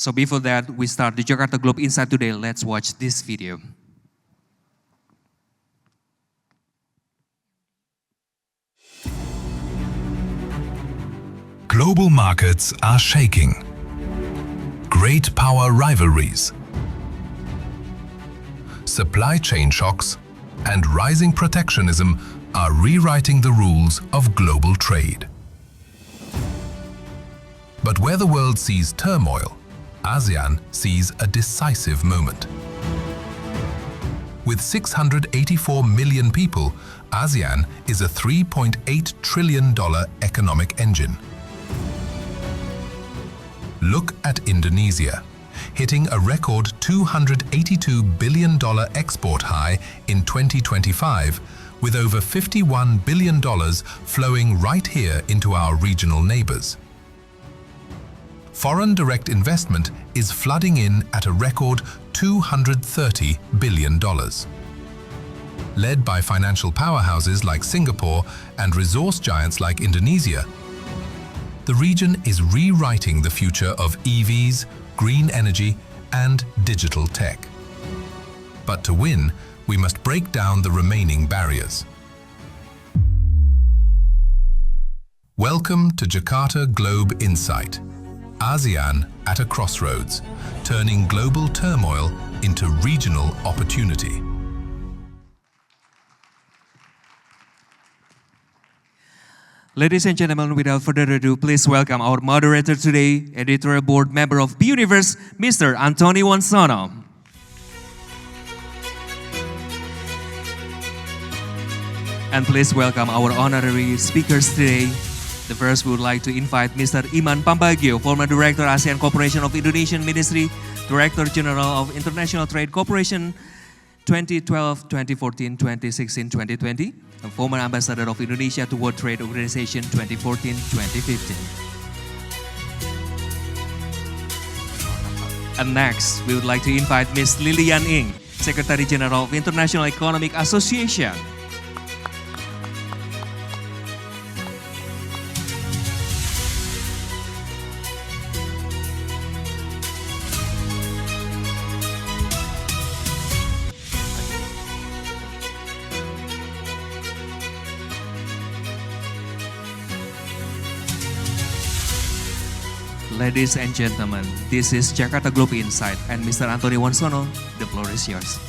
So before that, we start the Jakarta Globe Insight today. Let's watch this video. Global markets are shaking. Great power rivalries, supply chain shocks, and rising protectionism are rewriting the rules of global trade. But where the world sees turmoil, ASEAN sees a decisive moment. With 684 million people, ASEAN is a $3.8 trillion economic engine. Look at Indonesia, hitting a record $282 billion export high in 2025, with over $51 billion flowing right here into our regional neighbors. Foreign direct investment is flooding in at a record $230 billion. Led by financial powerhouses like Singapore and resource giants like Indonesia, the region is rewriting the future of EVs, green energy, and digital tech. But to win, we must break down the remaining barriers. Welcome to Jakarta Globe Insight. ASEAN at a crossroads, turning global turmoil into regional opportunity. Ladies and gentlemen, without further ado, please welcome our moderator today, editorial board member of B-Universe, Mr. Anthony Wonsono. And please welcome our honorary speakers today. The first, we would like to invite Mr. Iman Pambagio, former Director ASEAN Cooperation of Indonesian Ministry, Director General of International Trade Cooperation, 2012, 2014, 2016, 2020, and former Ambassador of Indonesia to World Trade Organization 2014, 2015. And next, we would like to invite Ms. Lili Yan Ing, Secretary General of International Economic Association. Ladies and gentlemen, this is Jakarta Globe Insight, and Mr. Anthony Wonsono, the floor is yours.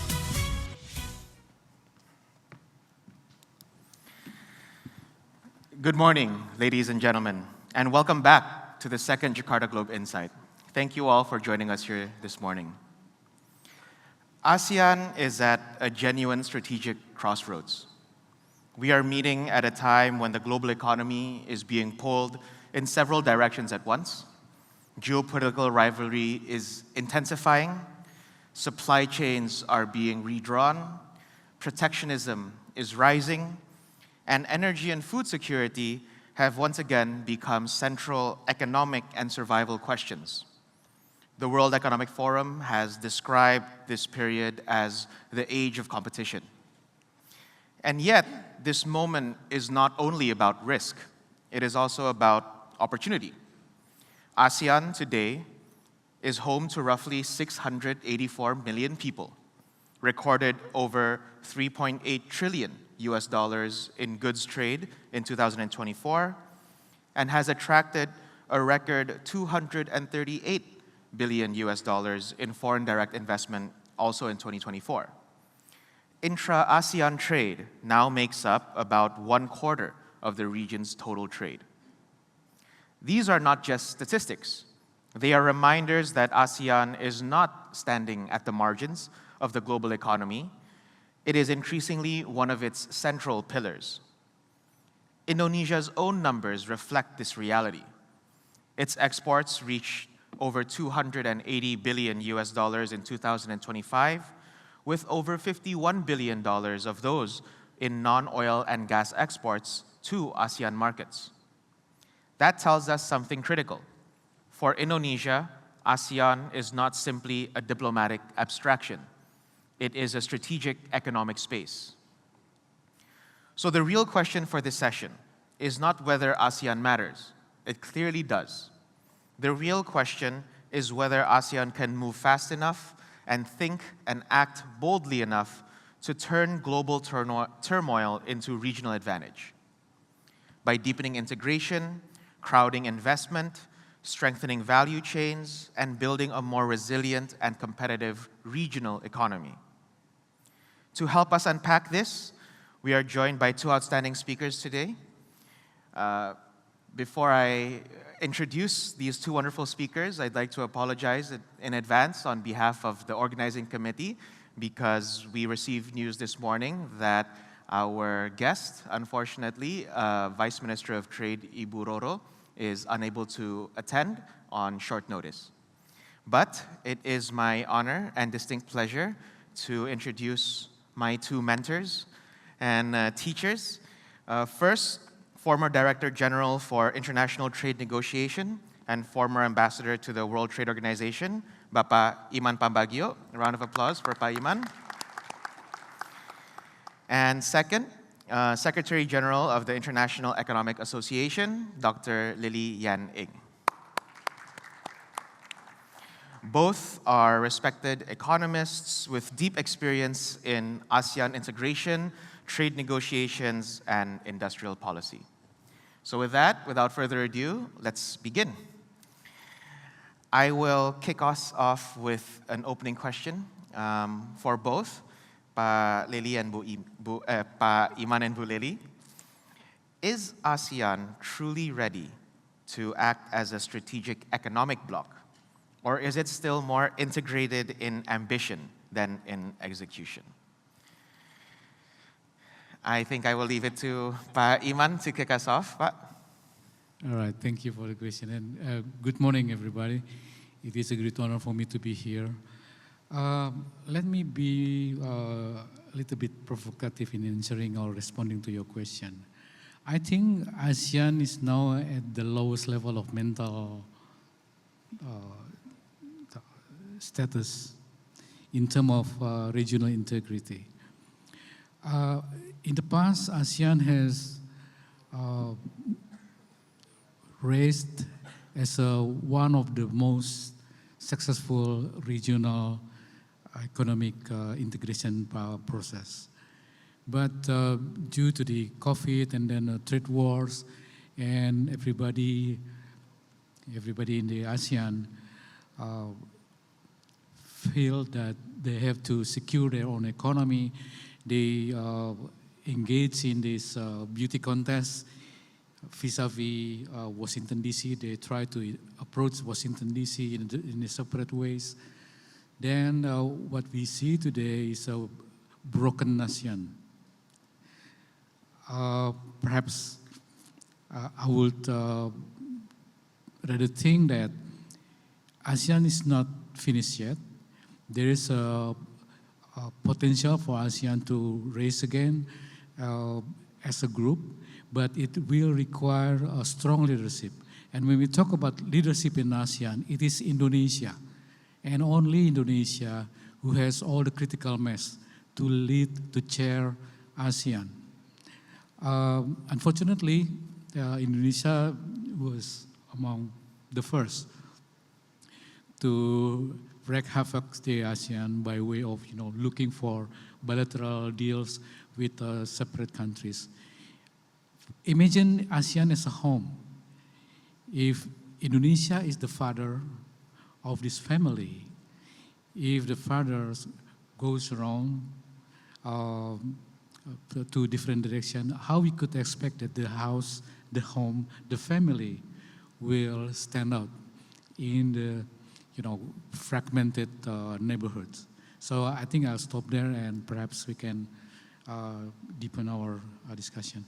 Good morning, ladies and gentlemen, and welcome back to the second Jakarta Globe Insight. Thank you all for joining us here this morning. ASEAN is at a genuine strategic crossroads. We are meeting at a time when the global economy is being pulled in several directions at once. Geopolitical rivalry is intensifying, supply chains are being redrawn, protectionism is rising, and energy and food security have once again become central economic and survival questions. The World Economic Forum has described this period as the age of competition. And yet, this moment is not only about risk, it is also about opportunity. ASEAN today is home to roughly 684 million people, recorded over $3.8 trillion in goods trade in 2024, and has attracted a record $238 billion in foreign direct investment also in 2024. Intra-ASEAN trade now makes up about 1/4 of the region's total trade. These are not just statistics. They are reminders that ASEAN is not standing at the margins of the global economy. It is increasingly one of its central pillars. Indonesia's own numbers reflect this reality. Its exports reached over $280 billion in 2025, with over $51 billion of those in non-oil and gas exports to ASEAN markets. That tells us something critical. For Indonesia, ASEAN is not simply a diplomatic abstraction. It is a strategic economic space. So the real question for this session is not whether ASEAN matters. It clearly does. The real question is whether ASEAN can move fast enough and think and act boldly enough to turn global turmoil into regional advantage. By deepening integration, crowding investment, strengthening value chains, and building a more resilient and competitive regional economy. To help us unpack this, we are joined by two outstanding speakers today. Before I introduce these two wonderful speakers, I'd like to apologize in advance on behalf of the organizing committee because we received news this morning that our guest, unfortunately, Vice Minister of Trade Ibu Roro, is unable to attend on short notice. But it is my honor and distinct pleasure to introduce my two mentors and teachers. First, former Director General for International Trade Negotiation and former Ambassador to the World Trade Organization, Bapak Iman Pambagio. A round of applause for Pak Iman. And second, Secretary General of the International Economic Association, Dr. Lili Yan Ing. Both are respected economists with deep experience in ASEAN integration, trade negotiations, and industrial policy. So with that, without further ado, let's begin. I will kick us off with an opening question for both Pa Lili and Pa Iman and Bu Lili. Is ASEAN truly ready to act as a strategic economic bloc? Or is it still more integrated in ambition than in execution? I think I will leave it to Pa Iman to kick us off. Pa. All right, thank you for the question. And good morning, everybody. It is a great honor for me to be here. Let me be a little bit provocative in answering or responding to your question. I think ASEAN is now at the lowest level of mental status in terms of regional integrity. In the past, ASEAN has raised as one of the most successful regional economic integration process. But due to the COVID and then trade wars, and everybody in the ASEAN feel that they have to secure their own economy. They engage in this beauty contest vis-a-vis Washington, D.C. They try to approach Washington, D.C. in a separate ways. Then what we see today is a broken nation. Perhaps I would rather think that ASEAN is not finished yet. There is a potential for ASEAN to raise again as a group, but it will require a strong leadership. And when we talk about leadership in ASEAN, it is Indonesia, and only Indonesia who has all the critical mass to lead, to chair ASEAN. Unfortunately, Indonesia was among the first to wreak havoc the ASEAN by way of looking for bilateral deals with separate countries. Imagine ASEAN as a home. If Indonesia is the father of this family, if the father goes wrong to different direction, how we could expect that the house, the home, the family will stand out in the fragmented neighborhoods. So I think I'll stop there and perhaps we can deepen our discussion.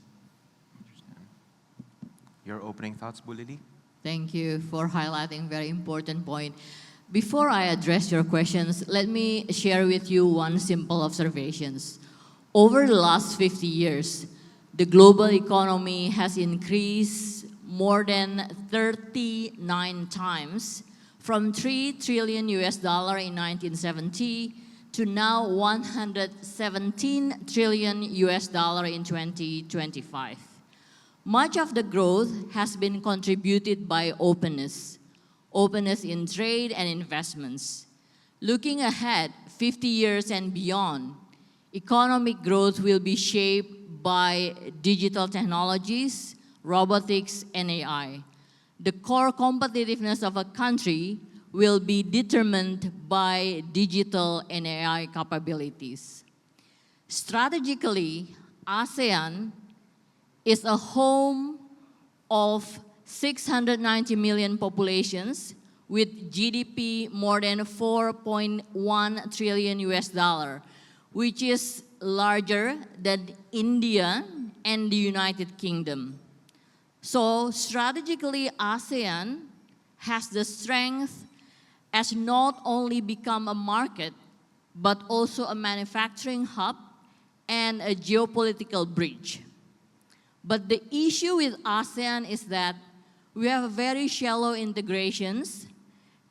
Your opening thoughts, Bu Lili? Thank you for highlighting a very important point. Before I address your questions, let me share with you one simple observation. Over the last 50 years, the global economy has increased more than 39 times, from $3 trillion in 1970 to now $117 trillion in 2025. Much of the growth has been contributed by openness. openness in trade and investments. Looking ahead, 50 years and beyond, economic growth will be shaped by digital technologies, robotics, and AI. The core competitiveness of a country will be determined by digital and AI capabilities. Strategically, ASEAN is a home of 690 million populations with GDP more than 4.1 trillion US dollar, which is larger than India and the United Kingdom. So strategically, ASEAN has the strength as not only become a market, but also a manufacturing hub and a geopolitical bridge. But the issue with ASEAN is that we have very shallow integrations,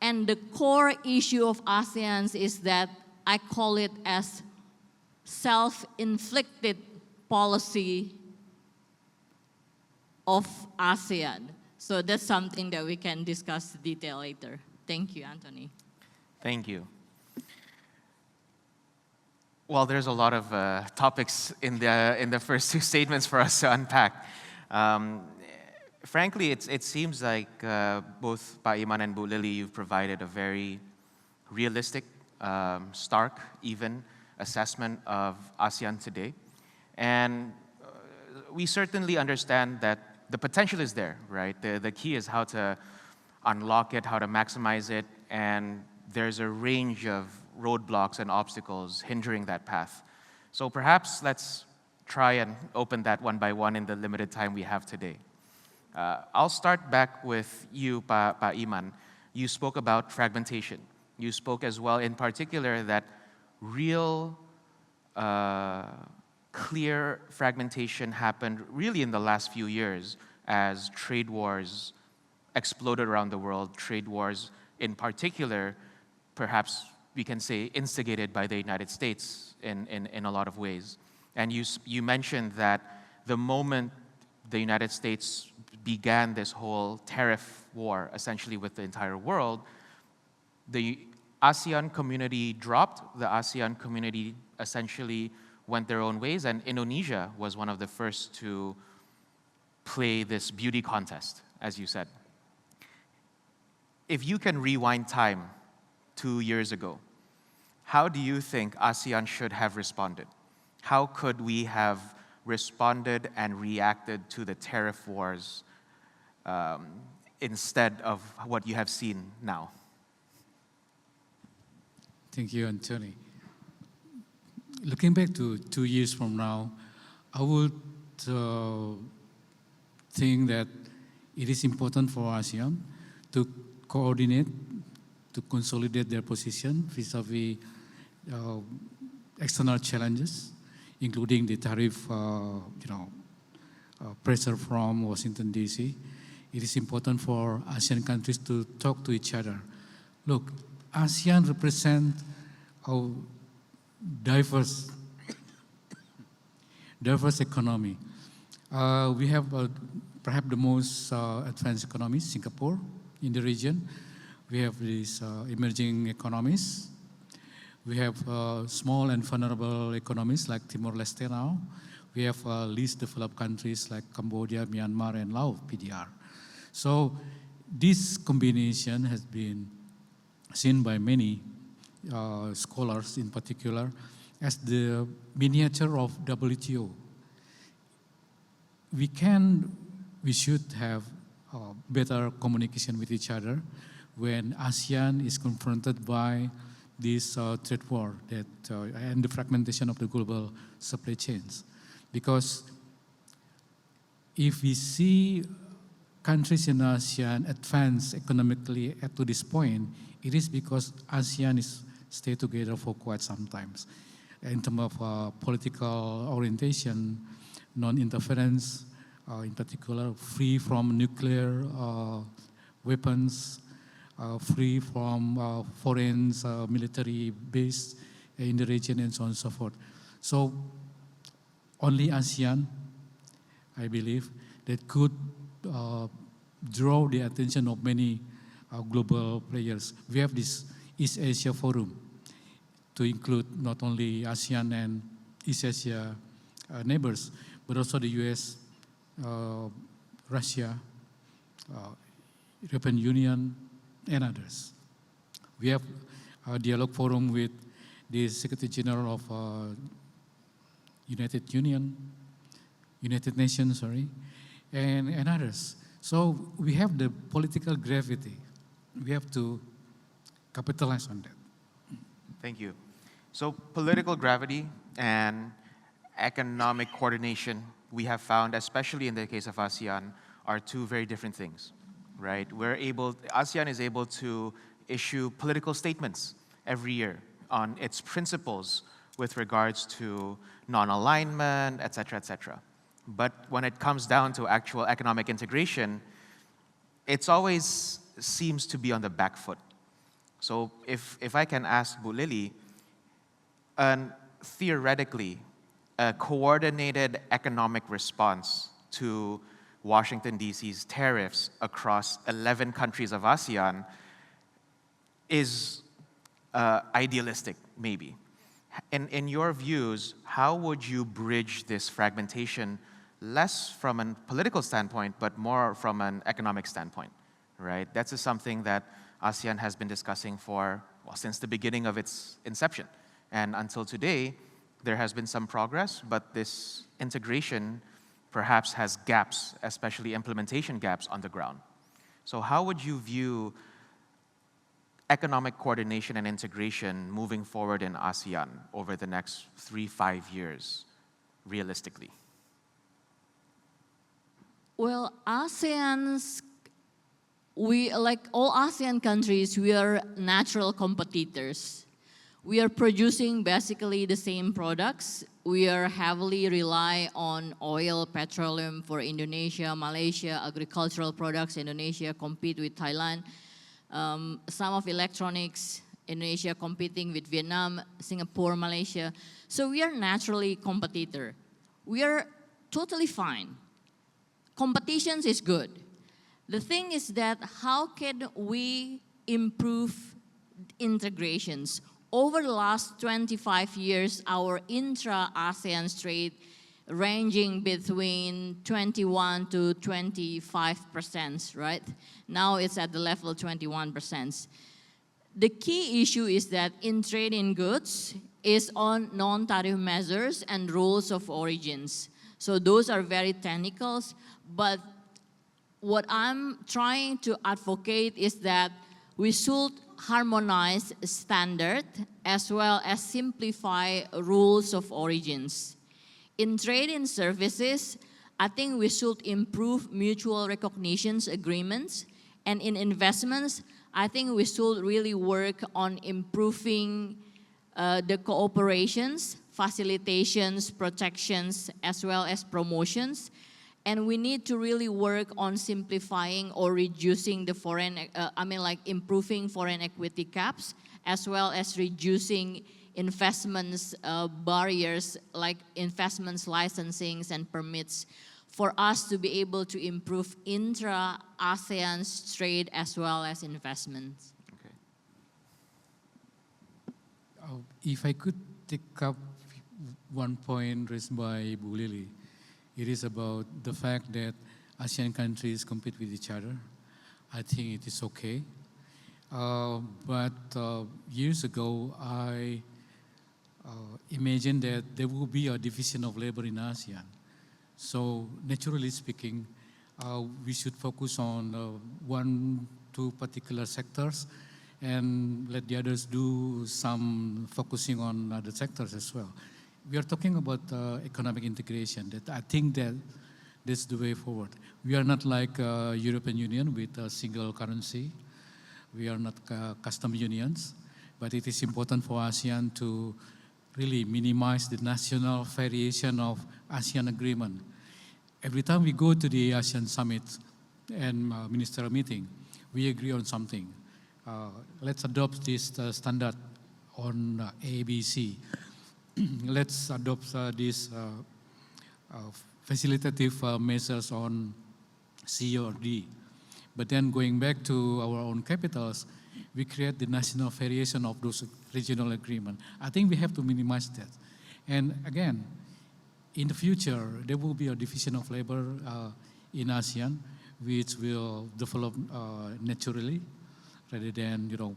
and the core issue of ASEAN is that I call it as self-inflicted policy of ASEAN. So that's something that we can discuss in detail later. Thank you, Anthony. Thank you. Well, there's a lot of topics in the first two statements for us to unpack. Frankly, it seems like both Pa Iman and Bu Lili, you've provided a very realistic, stark, even assessment of ASEAN today. And we certainly understand that the potential is there, right? The key is how to unlock it, how to maximize it, and there's a range of roadblocks and obstacles hindering that path. So perhaps let's try and open that one by one in the limited time we have today. I'll start back with you, Pa Iman. You spoke about fragmentation. You spoke as well, in particular, that real, clear fragmentation happened really in the last few years as trade wars exploded around the world. Trade wars, in particular, perhaps we can say instigated by the United States in a lot of ways. And you mentioned that the moment the United States began this whole tariff war, essentially with the entire world, the ASEAN community dropped, the ASEAN community essentially went their own ways, and Indonesia was one of the first to play this beauty contest, as you said. If you can rewind time 2 years ago, how do you think ASEAN should have responded? How could we have responded and reacted to the tariff wars instead of what you have seen now? Thank you, Anthony. Looking back to 2 years from now, I would think that it is important for ASEAN to coordinate, to consolidate their position vis-a-vis external challenges, including the tariff pressure from Washington, D.C. It is important for ASEAN countries to talk to each other. Look, ASEAN represents a diverse economy. We have perhaps the most advanced economy, Singapore, in the region. We have these emerging economies. We have small and vulnerable economies like Timor-Leste now. We have least developed countries like Cambodia, Myanmar, and Laos, PDR. So this combination has been seen by many scholars in particular as the miniature of WTO. We should have better communication with each other when ASEAN is confronted by this trade war and the fragmentation of the global supply chains. Because if we see countries in ASEAN advance economically up to this point, it is because ASEAN is stay together for quite some time. In terms of political orientation, non-interference, in particular, free from nuclear weapons, free from foreign military base in the region, and so on and so forth. So only ASEAN, I believe, that could draw the attention of many global players. We have this East Asia Forum to include not only ASEAN and East Asia neighbors, but also the US, Russia, European Union, and others. We have a dialogue forum with the Secretary General of United Nations, and others. So we have the political gravity. We have to capitalize on that. Thank you. So political gravity and economic coordination, we have found, especially in the case of ASEAN, are two very different things, right? ASEAN is able to issue political statements every year on its principles with regards to non-alignment, et cetera, et cetera. But when it comes down to actual economic integration, it's always seems to be on the back foot. So if I can ask Bu Lili, theoretically, a coordinated economic response to Washington, D.C.'s tariffs across 11 countries of ASEAN is idealistic, maybe. In your views, how would you bridge this fragmentation, less from a political standpoint, but more from an economic standpoint, right? That's just something that ASEAN has been discussing since the beginning of its inception. And until today, there has been some progress, but this integration perhaps has gaps, especially implementation gaps on the ground. So how would you view economic coordination and integration moving forward in ASEAN over the next 3-5 years, realistically? Well, like all ASEAN countries, we are natural competitors. We are producing basically the same products. We are heavily rely on oil, petroleum for Indonesia, Malaysia, agricultural products. Indonesia compete with Thailand. Some of electronics, Indonesia competing with Vietnam, Singapore, Malaysia. So we are naturally competitor. We are totally fine. Competition is good. The thing is that how can we improve integrations? Over the last 25 years, our intra-ASEAN trade ranging between 21 to 25%, right? Now it's at the level of 21%. The key issue is that in trade in goods is on non-tariff measures and rules of origins. So those are very technical, but what I'm trying to advocate is that we should harmonize standard as well as simplify rules of origins. In trade and services, I think we should improve mutual recognition agreements. And in investments, I think we should really work on improving the cooperations, facilitations, protections, as well as promotions. And we need to really work on simplifying or reducing the improving foreign equity caps, as well as reducing investments barriers like investments licensings and permits for us to be able to improve intra-ASEAN trade as well as investments. Okay. If I could take up one point raised by Bu Lili, it is about the fact that ASEAN countries compete with each other. I think it is okay. But years ago, I imagined that there will be a division of labor in ASEAN. So naturally speaking, we should focus on 1-2 particular sectors and let the others do some focusing on other sectors as well. We are talking about economic integration. That I think that that's the way forward. We are not like European Union with a single currency. We are not custom unions, but it is important for ASEAN to really minimize the national variation of ASEAN agreement. Every time we go to the ASEAN summit and ministerial meeting, we agree on something. Let's adopt this standard on ABC. Let's adopt these facilitative measures on C or D. But then going back to our own capitals, we create the national variation of those regional agreements. I think we have to minimize that. And again, in the future, there will be a division of labor in ASEAN, which will develop naturally, rather than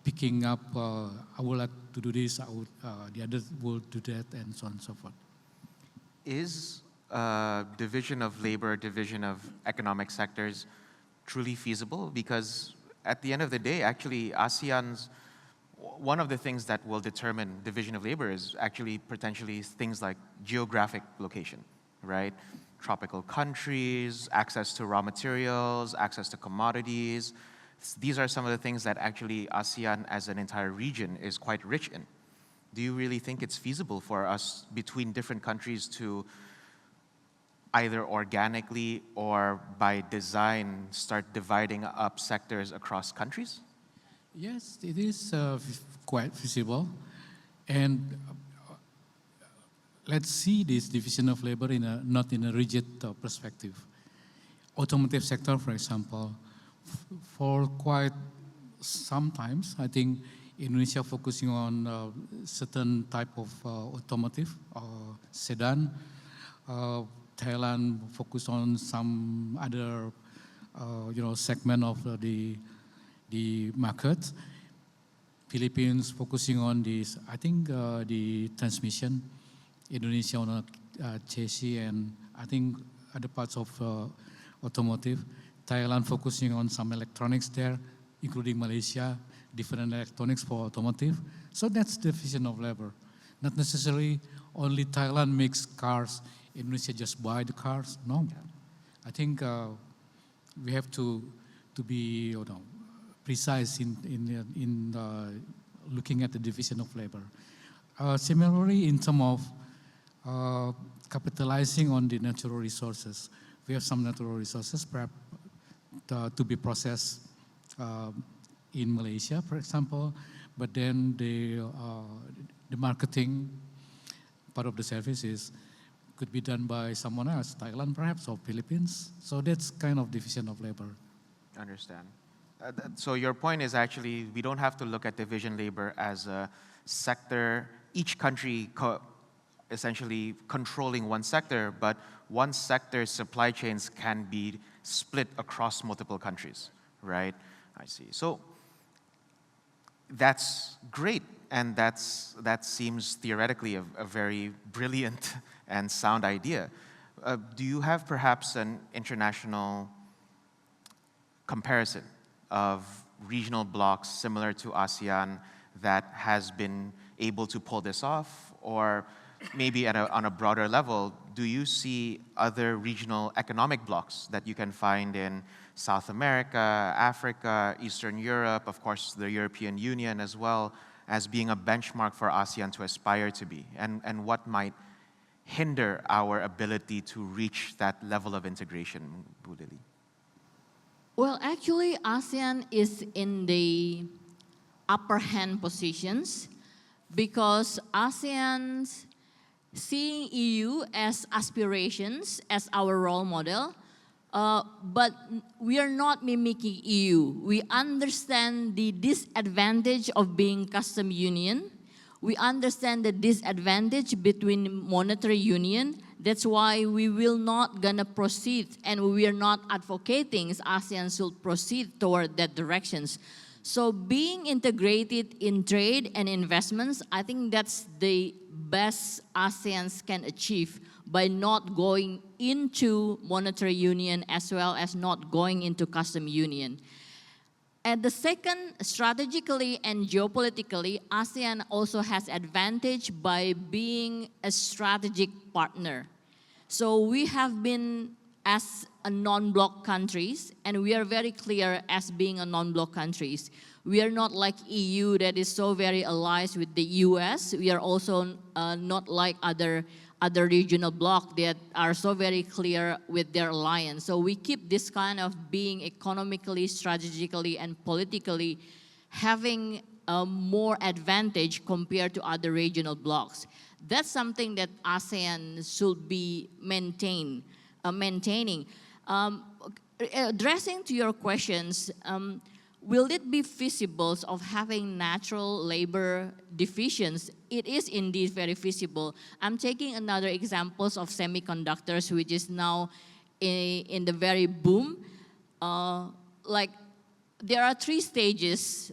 picking up. I would like to do this. The others will do that, and so on and so forth. Is division of labor, division of economic sectors truly feasible? Because at the end of the day, actually, one of the things that will determine division of labor is actually potentially things like geographic location, right? Tropical countries, access to raw materials, access to commodities. These are some of the things that actually ASEAN as an entire region is quite rich in. Do you really think it's feasible for us between different countries to either organically or by design start dividing up sectors across countries? Yes, it is quite feasible. And let's see this division of labor not in a rigid perspective. Automotive sector, for example, for quite sometimes, I think Indonesia focusing on certain type of automotive, sedan. Thailand focus on some other, segment of the market. Philippines focusing on this, I think the transmission. Indonesia on a chassis, and I think other parts of automotive. Thailand focusing on some electronics there, including Malaysia, different electronics for automotive. So that's the division of labor. Not necessarily only Thailand makes cars, Indonesia just buy the cars. No, I think we have to be precise in looking at the division of labor. Similarly, in terms of capitalizing on the natural resources, we have some natural resources perhaps to be processed in Malaysia, for example, but then the marketing part of the services could be done by someone else, Thailand perhaps, or Philippines. So that's kind of division of labor. Understand. So your point is actually we don't have to look at division labor as a sector, each country essentially controlling one sector, but one sector's supply chains can be split across multiple countries, right? I see. So that's great, and that seems theoretically a very brilliant and sound idea. Do you have perhaps an international comparison of regional blocks similar to ASEAN that has been able to pull this off? Or maybe on a broader level, do you see other regional economic blocks that you can find in South America, Africa, Eastern Europe, of course the European Union as well, as being a benchmark for ASEAN to aspire to be? And what might hinder our ability to reach that level of integration, Bu Lili? Well, actually, ASEAN is in the upper hand positions because ASEAN's seeing EU as aspirations, as our role model, but we are not mimicking EU. We understand the disadvantage of being custom union. We understand the disadvantage between monetary union. That's why we will not gonna proceed, and we are not advocating ASEAN should proceed toward that directions. So being integrated in trade and investments, I think that's the best ASEAN can achieve by not going into monetary union as well as not going into custom union. And the second, strategically and geopolitically, ASEAN also has advantage by being a strategic partner. So we have been as a non-bloc countries, and we are very clear as being a non-bloc countries. We are not like EU that is so very allied with the US. We are also not like other regional bloc that are so very clear with their alliance. So we keep this kind of being economically, strategically, and politically having more advantage compared to other regional blocs. That's something that ASEAN should be maintaining. addressing to your questions, will it be feasible of having natural labor divisions? It is indeed very feasible. I'm taking another examples of semiconductors, which is now in the very boom. Like there are three stages,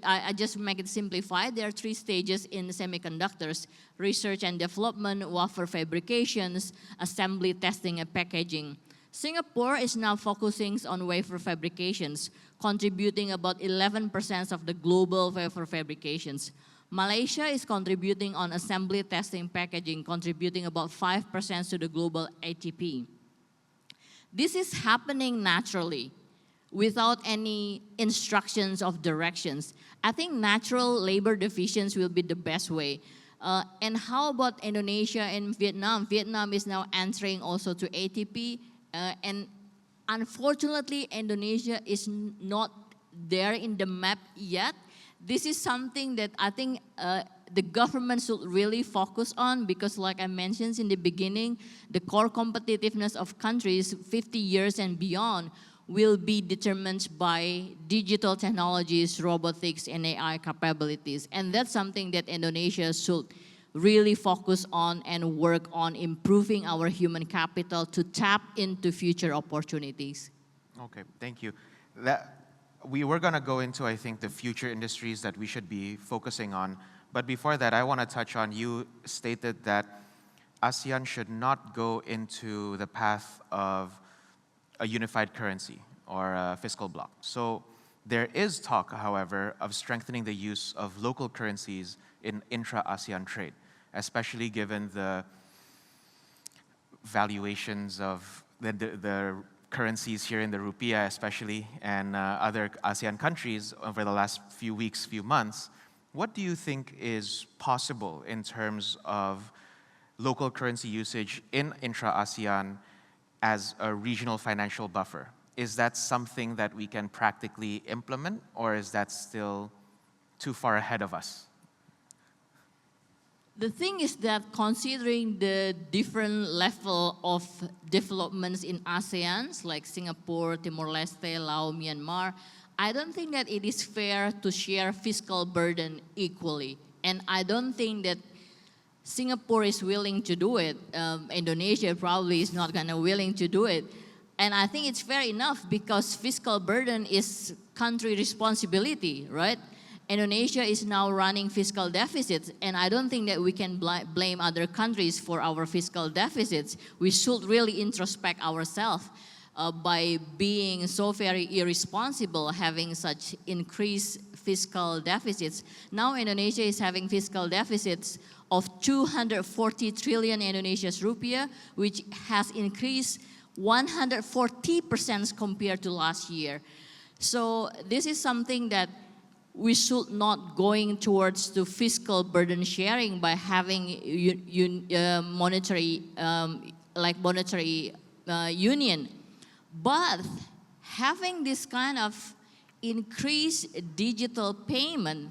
I just make it simplified. There are three stages in semiconductors: research and development, wafer fabrications, assembly, testing, and packaging. Singapore is now focusing on wafer fabrications, contributing about 11% of the global wafer fabrications. Malaysia is contributing on assembly, testing, packaging, contributing about 5% to the global ATP. This is happening naturally, without any instructions of directions. I think natural labor divisions will be the best way. And how about Indonesia and Vietnam? Vietnam is now entering also to ATP, and unfortunately, Indonesia is not there in the map yet. This is something that I think the government should really focus on, because like I mentioned in the beginning, the core competitiveness of countries 50 years and beyond will be determined by digital technologies, robotics, and AI capabilities. And that's something that Indonesia should really focus on and work on, improving our human capital to tap into future opportunities. Okay, thank you. We were going to go into, I think, the future industries that we should be focusing on. But before that, I want to touch on, you stated that ASEAN should not go into the path of a unified currency or a fiscal bloc. So there is talk, however, of strengthening the use of local currencies in intra-ASEAN trade, especially given the valuations of the currencies here in the rupiah especially, and other ASEAN countries over the last few weeks, few months. What do you think is possible in terms of local currency usage in intra-ASEAN as a regional financial buffer? Is that something that we can practically implement, or is that still too far ahead of us? The thing is that considering the different level of developments in ASEAN, like Singapore, Timor-Leste, Laos, Myanmar, I don't think that it is fair to share fiscal burden equally. And I don't think that Singapore is willing to do it. Indonesia probably is not gonna willing to do it. And I think it's fair enough, because fiscal burden is country responsibility, right? Indonesia is now running fiscal deficits, and I don't think that we can blame other countries for our fiscal deficits. We should really introspect ourselves by being so very irresponsible, having such increased fiscal deficits. Now Indonesia is having fiscal deficits of 240 trillion Indonesia's rupiah, which has increased 140% compared to last year. So this is something that we should not going towards the fiscal burden sharing by having monetary union. But having this kind of increased digital payment,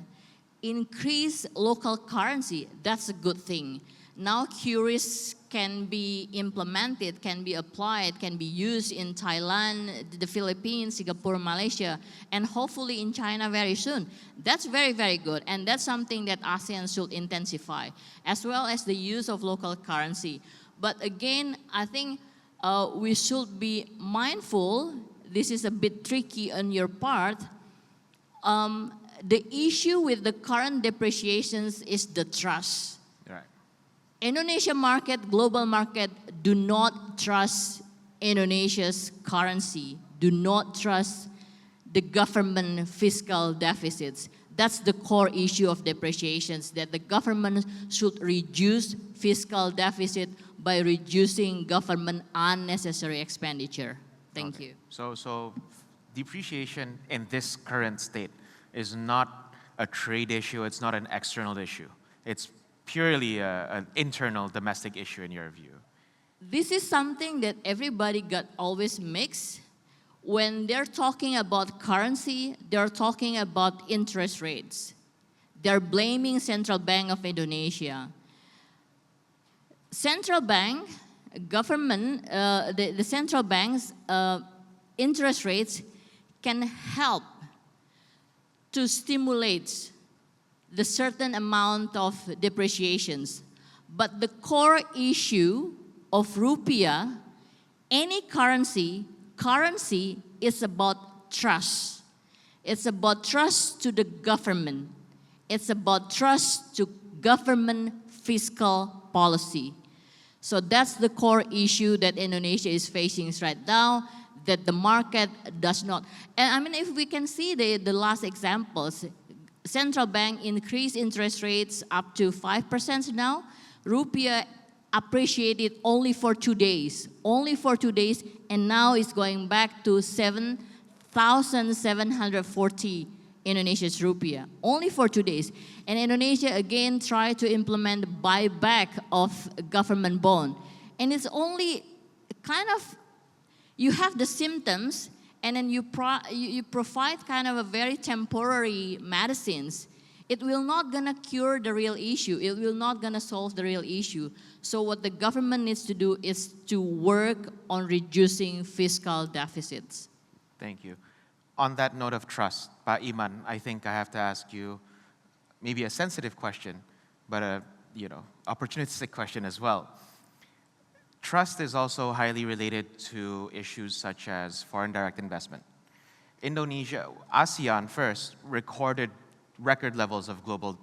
increased local currency, that's a good thing. Now QRIS can be implemented, can be applied, can be used in Thailand, the Philippines, Singapore, Malaysia, and hopefully in China very soon. That's very, very good. And that's something that ASEAN should intensify, as well as the use of local currency. But again, I think we should be mindful. This is a bit tricky on your part. The issue with the current depreciations is the trust. Indonesia market, global market, do not trust Indonesia's currency, do not trust the government fiscal deficits. That's the core issue of depreciations, that the government should reduce fiscal deficit by reducing government unnecessary expenditure. Thank you. So depreciation in this current state is not a trade issue, it's not an external issue. It's purely an internal domestic issue in your view? This is something that everybody got always mixed. When they're talking about currency, they're talking about interest rates. They're blaming Central Bank of Indonesia. Central bank, government, the central banks interest rates can help to stimulate the certain amount of depreciations. But the core issue of rupiah, any currency is about trust. It's about trust to the government. It's about trust to government fiscal policy. So that's the core issue that Indonesia is facing right now, that the market does not. And I mean, if we can see the last examples, central bank increased interest rates up to 5% now. Rupiah appreciated only for 2 days, and now it's going back to 7,740 Indonesia's rupiah, only for 2 days. And Indonesia again tried to implement buyback of government bond. And it's only kind of, you have the symptoms, and then you provide kind of a very temporary medicines. It will not gonna cure the real issue. It will not gonna solve the real issue. So what the government needs to do is to work on reducing fiscal deficits. Thank you. On that note of trust, Pak Iman, I think I have to ask you maybe a sensitive question, but a opportunistic question as well. Trust is also highly related to issues such as foreign direct investment. Indonesia, ASEAN first, recorded record levels of global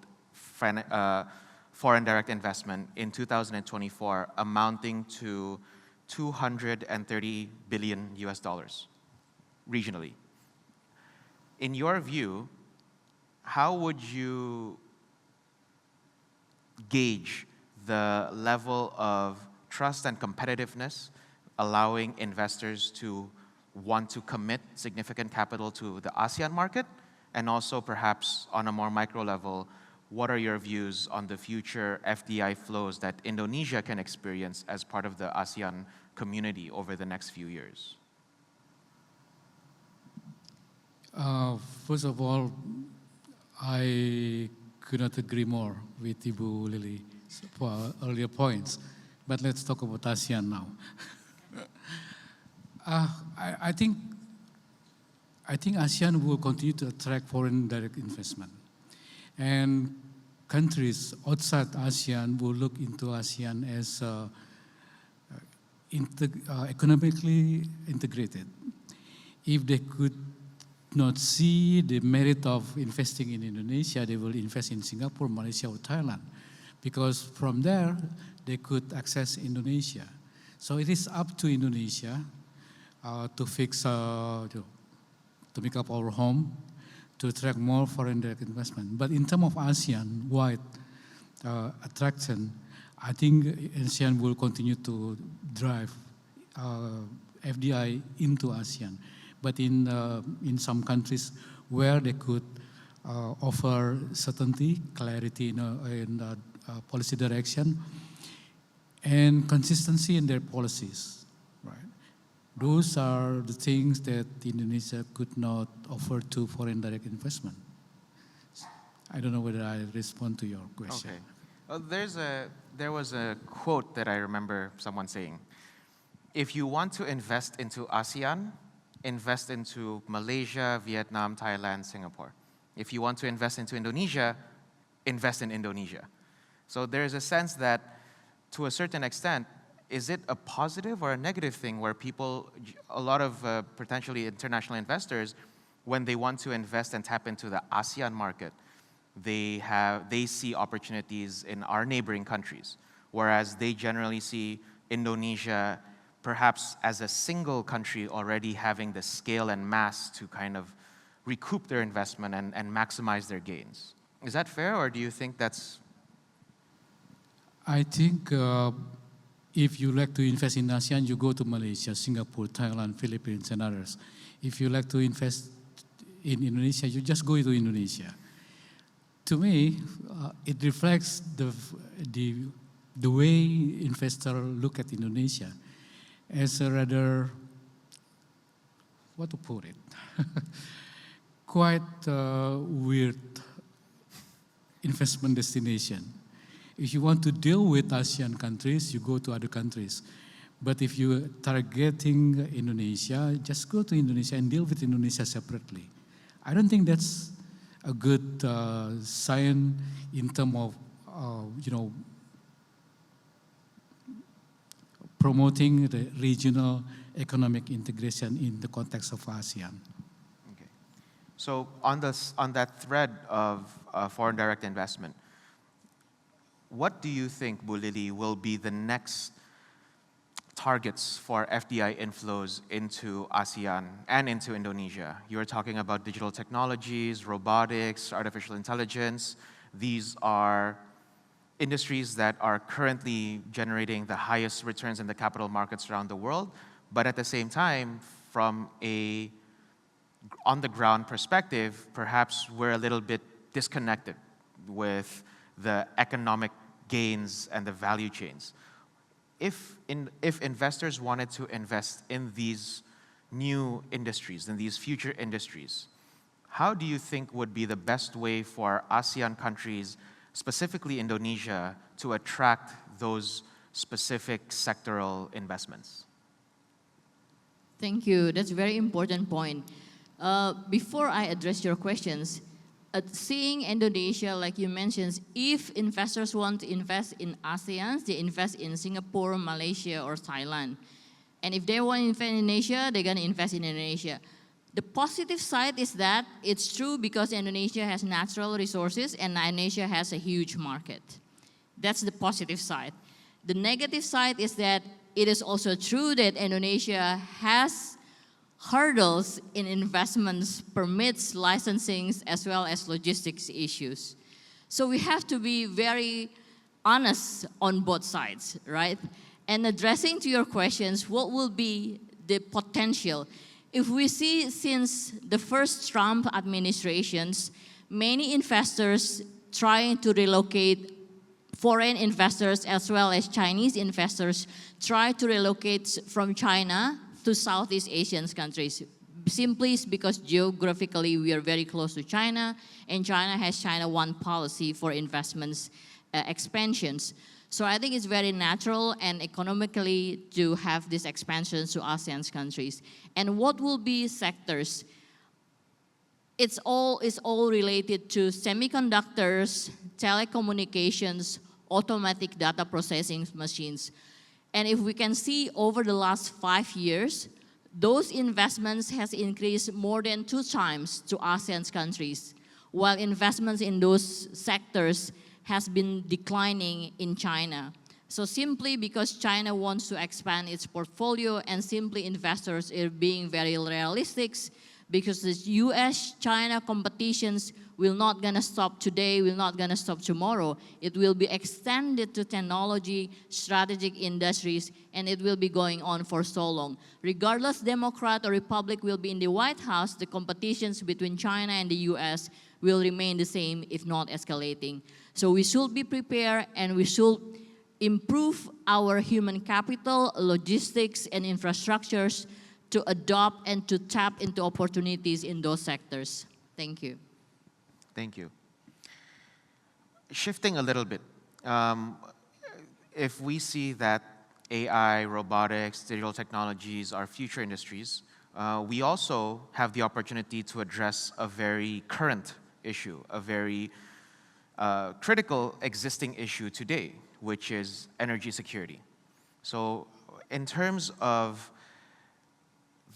foreign direct investment in 2024, amounting to $230 billion regionally. In your view, how would you gauge the level of trust and competitiveness, allowing investors to want to commit significant capital to the ASEAN market? And also perhaps on a more micro level, what are your views on the future FDI flows that Indonesia can experience as part of the ASEAN community over the next few years? First of all, I could not agree more with Ibu Lili for earlier points. But let's talk about ASEAN now. I think ASEAN will continue to attract foreign direct investment. And countries outside ASEAN will look into ASEAN as economically integrated. If they could not see the merit of investing in Indonesia, they will invest in Singapore, Malaysia, or Thailand, because from there, they could access Indonesia. So it is up to Indonesia to fix, to make up our home, to attract more foreign direct investment. But in terms of ASEAN-wide attraction, I think ASEAN will continue to drive FDI into ASEAN. But in some countries where they could offer certainty, clarity in policy direction, and consistency in their policies, right? Those are the things that Indonesia could not offer to foreign direct investment. I don't know whether I respond to your question. Okay. Well, there was a quote that I remember someone saying, if you want to invest into ASEAN, invest into Malaysia, Vietnam, Thailand, Singapore. If you want to invest into Indonesia, invest in Indonesia. So there is a sense that, to a certain extent, is it a positive or a negative thing where people, a lot of potentially international investors, when they want to invest and tap into the ASEAN market, they see opportunities in our neighboring countries, whereas they generally see Indonesia perhaps as a single country already having the scale and mass to kind of recoup their investment and maximize their gains. Is that fair, or do you think that's... I think if you like to invest in ASEAN, you go to Malaysia, Singapore, Thailand, Philippines, and others. If you like to invest in Indonesia, you just go to Indonesia. To me, it reflects the way investors look at Indonesia as a rather, what to put it, quite weird investment destination. If you want to deal with ASEAN countries, you go to other countries. But if you targeting Indonesia, just go to Indonesia and deal with Indonesia separately. I don't think that's a good sign in terms of, promoting the regional economic integration in the context of ASEAN. Okay. So on that thread of foreign direct investment, what do you think, Bu Lili, will be the next targets for FDI inflows into ASEAN and into Indonesia? You're talking about digital technologies, robotics, artificial intelligence. These are industries that are currently generating the highest returns in the capital markets around the world, but at the same time, from a on-the-ground perspective, perhaps we're a little bit disconnected with the economic gains and the value chains. If investors wanted to invest in these new industries, in these future industries, how do you think would be the best way for ASEAN countries, specifically Indonesia, to attract those specific sectoral investments? Thank you. That's a very important point. Before I address your questions, seeing Indonesia, like you mentioned, if investors want to invest in ASEAN, they invest in Singapore, Malaysia, or Thailand. And if they want to invest in Indonesia, they're going to invest in Indonesia. The positive side is that it's true because Indonesia has natural resources and Indonesia has a huge market. That's the positive side. The negative side is that it is also true that Indonesia has hurdles in investments, permits, licensings, as well as logistics issues. So we have to be very honest on both sides, right? And addressing to your questions, what will be the potential? If we see since the first Trump administrations, many investors trying to relocate, foreign investors as well as Chinese investors try to relocate from China to Southeast Asian countries, simply because geographically we are very close to China, and China has China One policy for investments expansions. So I think it's very natural and economically to have these expansions to ASEAN countries. And what will be sectors? It's all related to semiconductors, telecommunications, automatic data processing machines. And if we can see over the last 5 years, those investments has increased more than 2 times to ASEAN countries, while investments in those sectors has been declining in China. So simply because China wants to expand its portfolio and simply investors are being very realistic, because the US-China competitions will not gonna stop today, will not gonna stop tomorrow. It will be extended to technology, strategic industries, and it will be going on for so long. Regardless Democrat or Republic will be in the White House, the competitions between China and the US will remain the same, if not escalating. So we should be prepared and we should improve our human capital, logistics, and infrastructures to adopt and to tap into opportunities in those sectors. Thank you. Thank you. Shifting a little bit, if we see that AI, robotics, digital technologies are future industries, we also have the opportunity to address a very current issue, a very critical existing issue today, which is energy security. So in terms of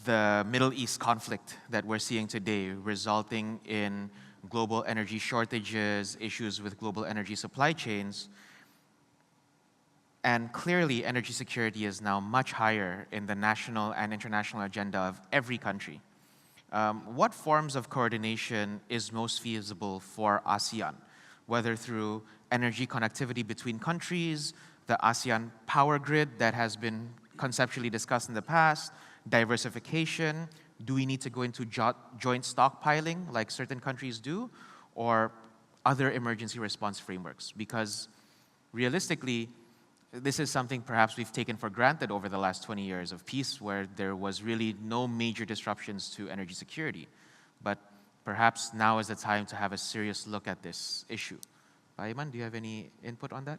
the Middle East conflict that we're seeing today, resulting in global energy shortages, issues with global energy supply chains, and clearly energy security is now much higher in the national and international agenda of every country. What forms of coordination is most feasible for ASEAN, whether through energy connectivity between countries, the ASEAN power grid that has been conceptually discussed in the past, diversification, do we need to go into joint stockpiling like certain countries do, or other emergency response frameworks? Because realistically, this is something perhaps we've taken for granted over the last 20 years of peace, where there was really no major disruptions to energy security. But perhaps now is the time to have a serious look at this issue. Iman, do you have any input on that?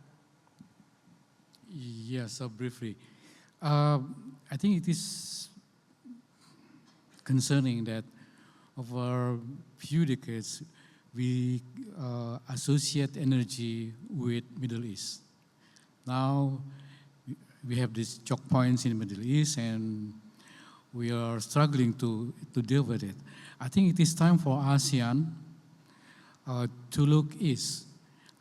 Yes, briefly. I think it is concerning that over few decades, we associate energy with Middle East. Now, we have these choke points in the Middle East, and we are struggling to deal with it. I think it is time for ASEAN to look east.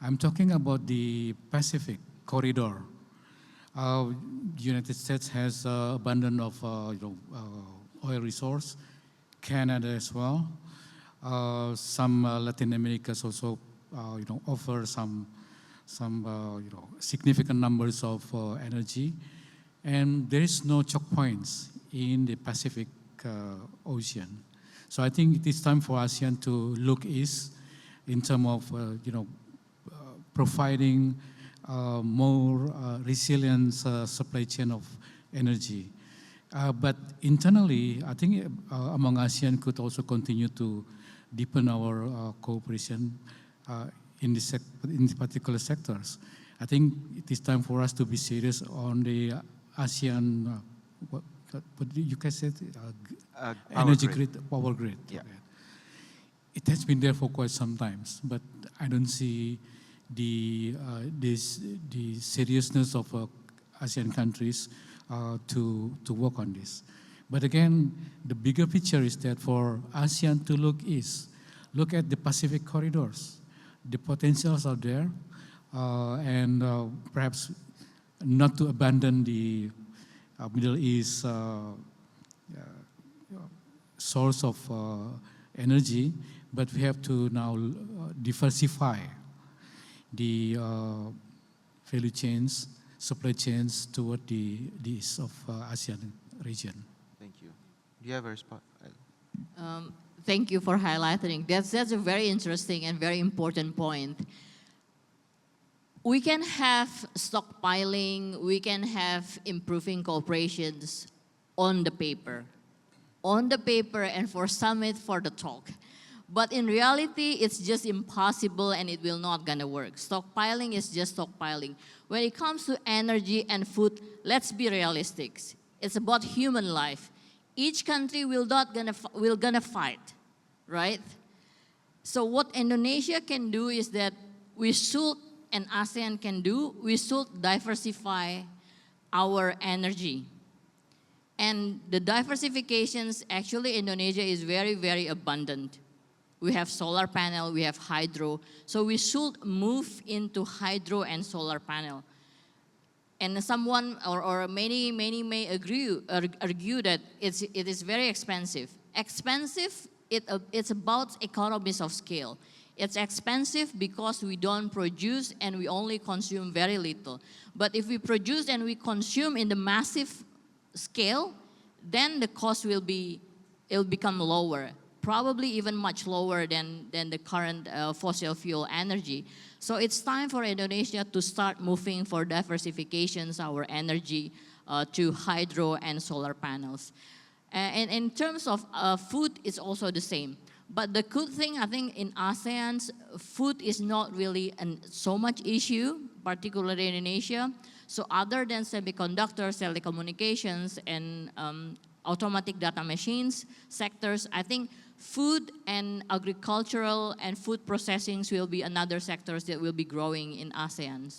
I'm talking about the Pacific corridor. The United States has abundance of oil resource, Canada as well. Some Latin America also offer some significant numbers of energy, and there is no choke points in the Pacific Ocean. So I think it is time for ASEAN to look east in terms of providing more resilient supply chain of energy. But internally, I think among ASEAN could also continue to deepen our cooperation in these particular sectors. I think it is time for us to be serious on the ASEAN, what you guys said? Energy grid, power grid. Yeah. It has been there for quite some time, but I don't see the seriousness of ASEAN countries to work on this. But again, the bigger picture is that for ASEAN to look east, look at the Pacific corridors. The potentials are there, and perhaps not to abandon the Middle East source of energy, but we have to now diversify the value chains, supply chains toward the east of ASEAN region. Thank you. Do you have a response? Thank you for highlighting. That's a very interesting and very important point. We can have stockpiling, we can have improving cooperations on the paper. On the paper and for summit for the talk. But in reality, it's just impossible and it will not gonna work. Stockpiling is just stockpiling. When it comes to energy and food, let's be realistic. It's about human life. Each country will gonna fight, right? So what Indonesia can do is that we should, and ASEAN can do, we should diversify our energy. And the diversifications, actually Indonesia is very, very abundant. We have solar panel, we have hydro. So we should move into hydro and solar panel. And someone or many may argue that it is very expensive. Expensive, it's about economies of scale. It's expensive because we don't produce and we only consume very little. But if we produce and we consume in the massive scale, then the cost it'll become lower. Probably even much lower than the current fossil fuel energy. So it's time for Indonesia to start moving for diversifications, our energy to hydro and solar panels. And in terms of food, it's also the same. But the good thing, I think, in ASEAN, food is not really so much issue, particularly in Indonesia. So other than semiconductors, telecommunications, and automatic data machines sectors, I think food and agricultural and food processing will be another sectors that will be growing in ASEAN.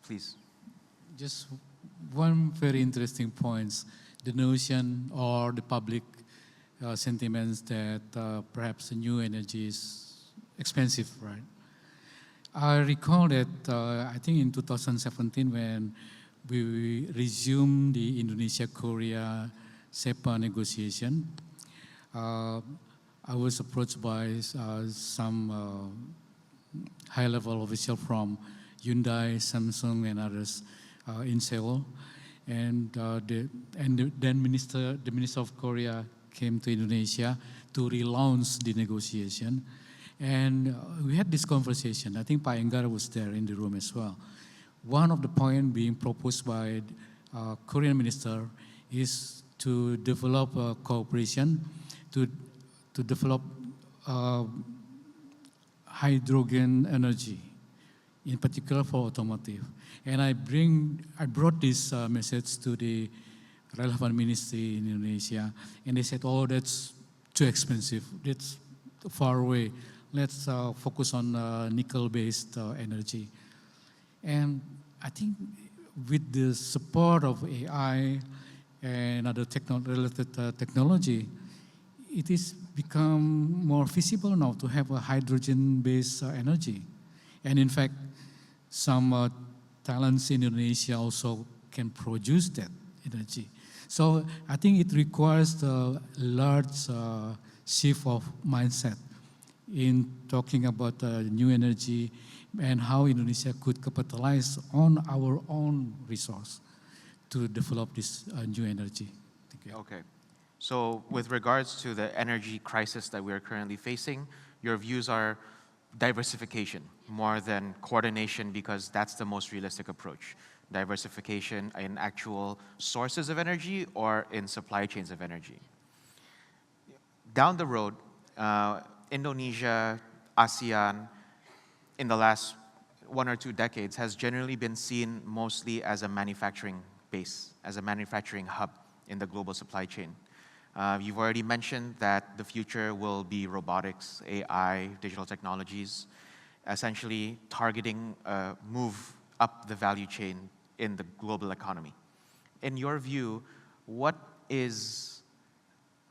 Please. Just one very interesting point, the notion or the public sentiments that perhaps the new energy is expensive, right? I recall that I think in 2017 when we resumed the Indonesia-Korea SEPA negotiation, I was approached by some high-level official from Hyundai, Samsung, and others in Seoul, and the Minister of Korea came to Indonesia to relaunch the negotiation, and we had this conversation. I think Pak Enggar was there in the room as well. One of the points being proposed by Korean minister is to develop a cooperation to develop hydrogen energy in particular for automotive. And I brought this message to the relevant ministry in Indonesia, and they said, oh, that's too expensive, that's far away. Let's focus on nickel-based energy. And I think with the support of AI and other related technology, it is become more feasible now to have a hydrogen-based energy. And in fact, some talents in Indonesia also can produce that energy. So I think it requires a large shift of mindset in talking about new energy and how Indonesia could capitalize on our own resource to develop this new energy. Thank you. Okay. So with regards to the energy crisis that we are currently facing, your views are diversification more than coordination, because that's the most realistic approach. Diversification in actual sources of energy or in supply chains of energy. Down the road, Indonesia, ASEAN, in the last 1 or 2 decades, has generally been seen mostly as a manufacturing base, as a manufacturing hub in the global supply chain. You've already mentioned that the future will be robotics, AI, digital technologies, essentially targeting a move up the value chain in the global economy. In your view,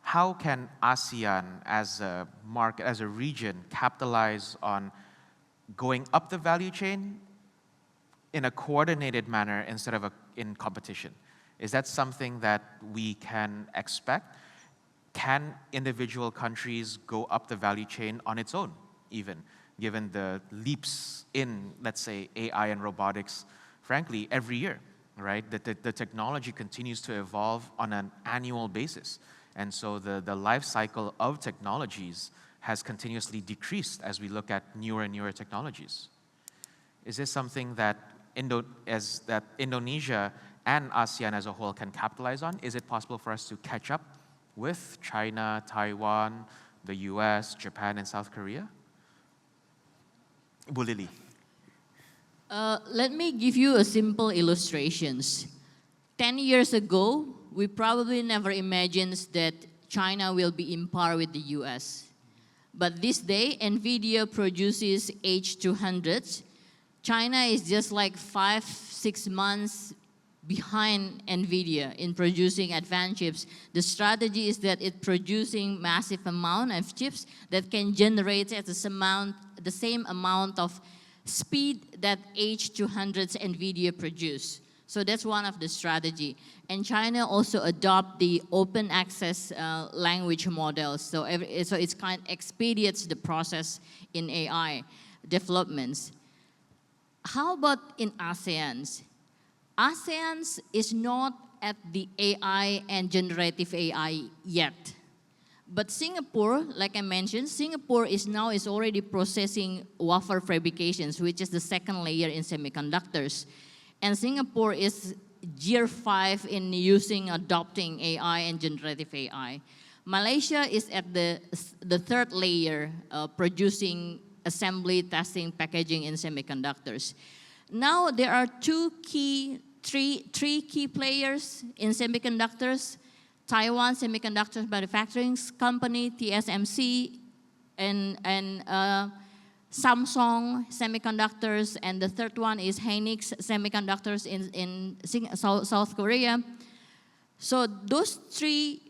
how can ASEAN as a market, as a region, capitalize on going up the value chain in a coordinated manner instead of in competition? Is that something that we can expect? Can individual countries go up the value chain on its own, even, given the leaps in, let's say, AI and robotics, frankly, every year, right? The technology continues to evolve on an annual basis. And so the life cycle of technologies has continuously decreased as we look at newer and newer technologies. Is this something that Indonesia and ASEAN as a whole can capitalize on? Is it possible for us to catch up with China, Taiwan, the US, Japan, and South Korea? Bu Lili. Let me give you a simple illustrations. 10 years ago, we probably never imagined that China will be in par with the US. But this day, NVIDIA produces H200s. China is just like 5-6 months behind NVIDIA in producing advanced chips. The strategy is that it's producing massive amount of chips that can generate at the same amount of speed that H200s NVIDIA produce. So that's one of the strategy. And China also adopt the open access language models. So it's kind of expedites the process in AI developments. How about in ASEAN? ASEAN is not at the AI and generative AI yet. But Singapore, like I mentioned, Singapore is already processing wafer fabrications, which is the second layer in semiconductors. And Singapore is Year 5 in adopting AI and generative AI. Malaysia is at the third layer, producing assembly, testing, packaging in semiconductors. Now there are three key players in semiconductors: Taiwan Semiconductor Manufacturing Company, TSMC, and Samsung Semiconductors, and the third one is Hynix Semiconductors in South Korea. So those three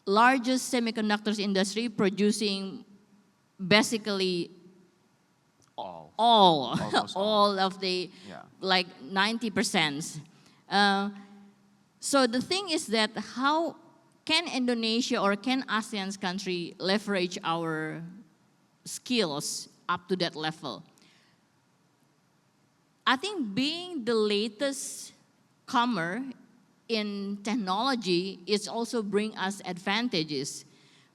largest semiconductors industry producing basically all of the, like 90%. So the thing is that how can Indonesia or can ASEAN country leverage our skills up to that level? I think being the latest comer in technology is also bring us advantages,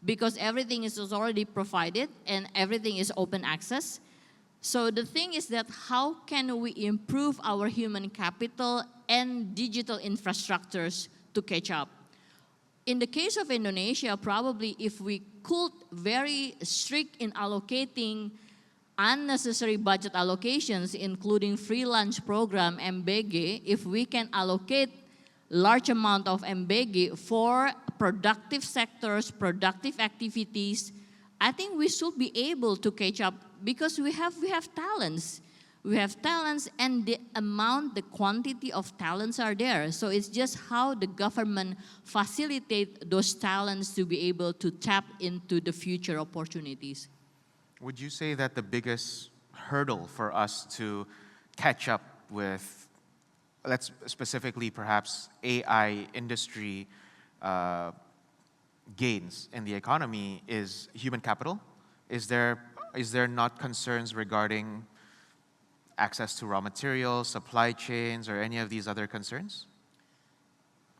because everything is already provided and everything is open access. So the thing is that how can we improve our human capital and digital infrastructures to catch up? In the case of Indonesia, probably if we could very strict in allocating unnecessary budget allocations, including free lunch program, MBG, if we can allocate large amount of MBG for productive sectors, productive activities, I think we should be able to catch up because we have talents. We have talents and the amount, the quantity of talents are there. So it's just how the government facilitate those talents to be able to tap into the future opportunities. Would you say that the biggest hurdle for us to catch up with, let's specifically perhaps AI industry gains in the economy is human capital? Is there not concerns regarding access to raw materials, supply chains, or any of these other concerns?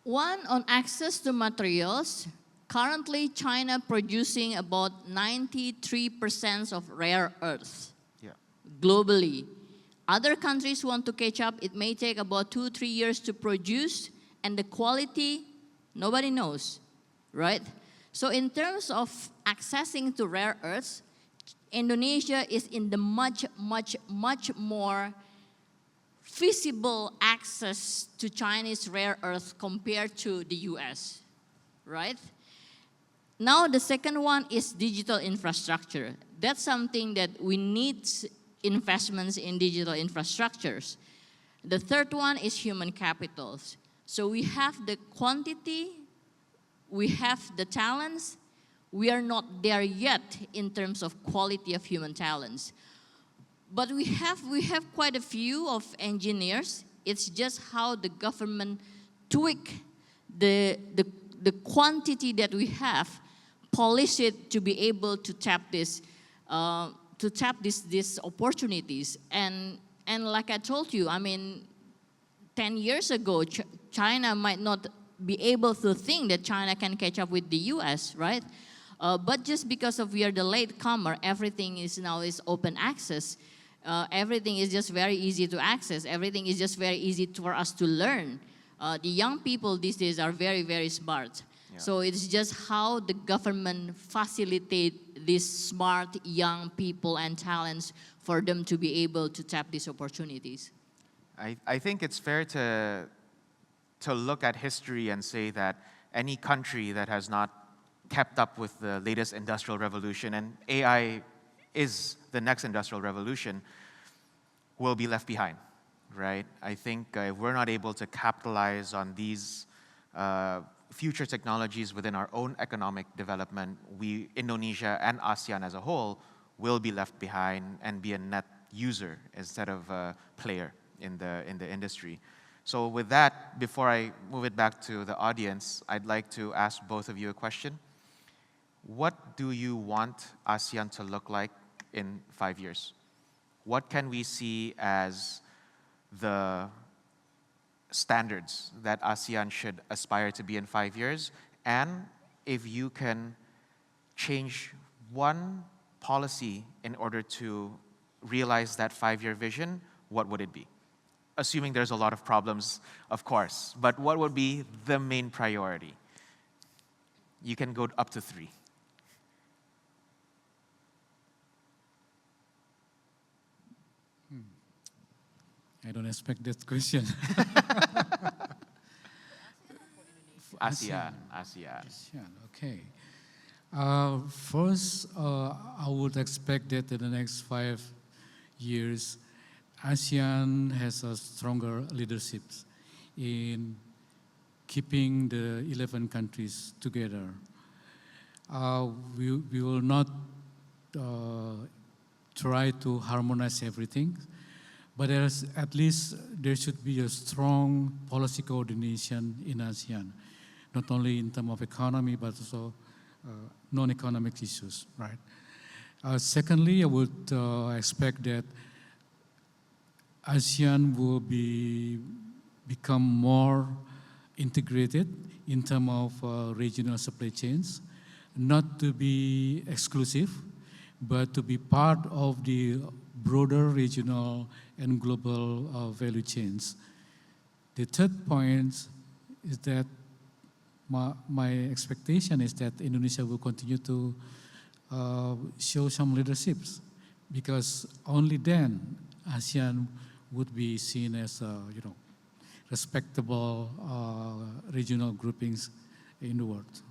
One, on access to materials. Currently, China producing about 93% of rare earths globally. Other countries want to catch up. It may take about 2-3 years to produce, and the quality, nobody knows, right? So in terms of accessing to rare earths, Indonesia is in the much more feasible access to Chinese rare earths compared to the US, right? Now the second one is digital infrastructure. That's something that we need investments in digital infrastructures. The third one is human capitals. So we have the quantity, we have the talents, we are not there yet in terms of quality of human talents. But we have quite a few of engineers. It's just how the government tweak the quantity that we have, polish it to be able to tap these opportunities. And like I told you, I mean, 10 years ago, China might not be able to think that China can catch up with the US, right? But just because of we are the latecomer, everything is now open access. Everything is just very easy to access. Everything is just very easy for us to learn. The young people these days are very, very smart. Yeah. So it's just how the government facilitate these smart young people and talents for them to be able to tap these opportunities. I think it's fair to look at history and say that any country that has not kept up with the latest industrial revolution, and AI is the next industrial revolution, will be left behind, right? I think if we're not able to capitalize on these future technologies within our own economic development, Indonesia and ASEAN as a whole, will be left behind and be a net user instead of a player in the industry. So with that, before I move it back to the audience, I'd like to ask both of you a question. What do you want ASEAN to look like in 5 years? What can we see as the standards that ASEAN should aspire to be in 5 years? And if you can change one policy in order to realize that 5-year vision, what would it be? Assuming there's a lot of problems, of course, but what would be the main priority? You can go up to 3. I don't expect that question. ASEAN. Okay. First, I would expect that in the next 5 years, ASEAN has a stronger leadership in keeping the 11 countries together. We will not try to harmonize everything, but at least there should be a strong policy coordination in ASEAN, not only in terms of economy, but also non-economic issues, right? Secondly, I would expect that ASEAN will become more integrated in terms of regional supply chains, not to be exclusive, but to be part of the broader regional and global value chains. The third point is that my expectation is that Indonesia will continue to show some leadership, because only then ASEAN would be seen as respectable regional groupings in the world.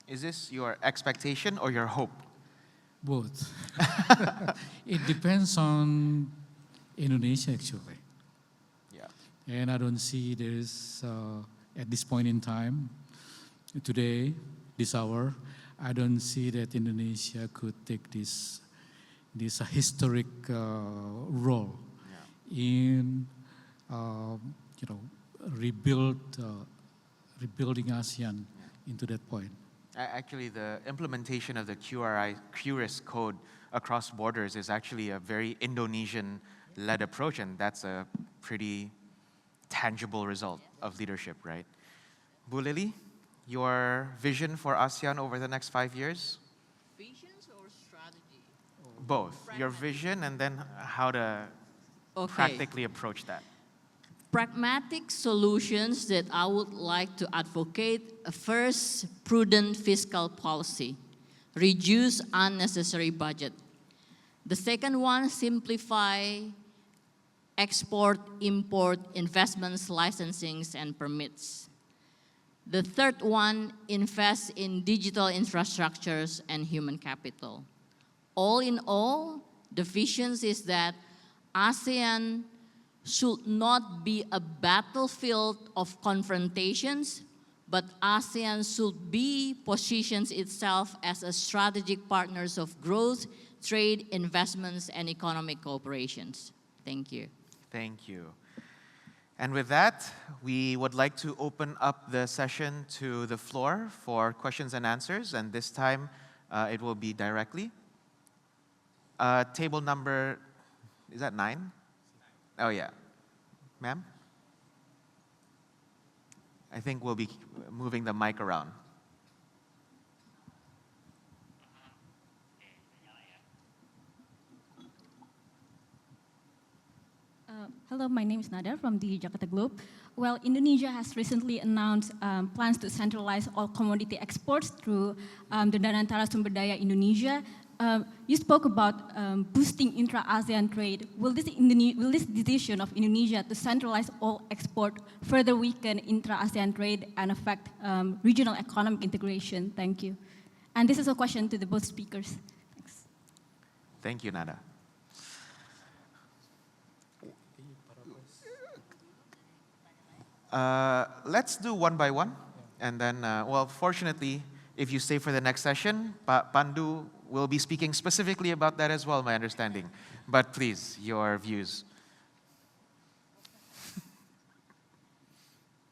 Is this your expectation or your hope? Both. It depends on Indonesia, actually. Yeah. And I don't see there's, at this point in time, today, this hour, I don't see that Indonesia could take this historic role in, rebuilding ASEAN into that point. Actually, the implementation of the QRIS code across borders is actually a very Indonesian-led approach, and that's a pretty tangible result of leadership, right? Bu Lili, your vision for ASEAN over the next 5 years? Visions or strategy? Both. Your vision and then how to practically approach that. Pragmatic solutions that I would like to advocate. First, prudent fiscal policy. Reduce unnecessary budget. The second one, simplify export, import, investments, licensings, and permits. The third one, invest in digital infrastructures and human capital. All in all, the vision is that ASEAN should not be a battlefield of confrontations, but ASEAN should be positions itself as a strategic partners of growth, trade, investments, and economic cooperations. Thank you. Thank you. And with that, we would like to open up the session to the floor for questions and answers, and this time it will be directly. Table number, is that 9? Oh yeah. Ma'am? I think we'll be moving the mic around. Hello, my name is Nada from the Jakarta Globe. Well, Indonesia has recently announced plans to centralize all commodity exports through the Danantara Sumber Daya Indonesia. You spoke about boosting intra-ASEAN trade. Will this decision of Indonesia to centralize all export further weaken intra-ASEAN trade and affect regional economic integration? Thank you. And this is a question to the both speakers. Thanks. Thank you, Nada. Let's do one by one. And then, well, fortunately, if you stay for the next session, Pandu will be speaking specifically about that as well, my understanding. But please, your views.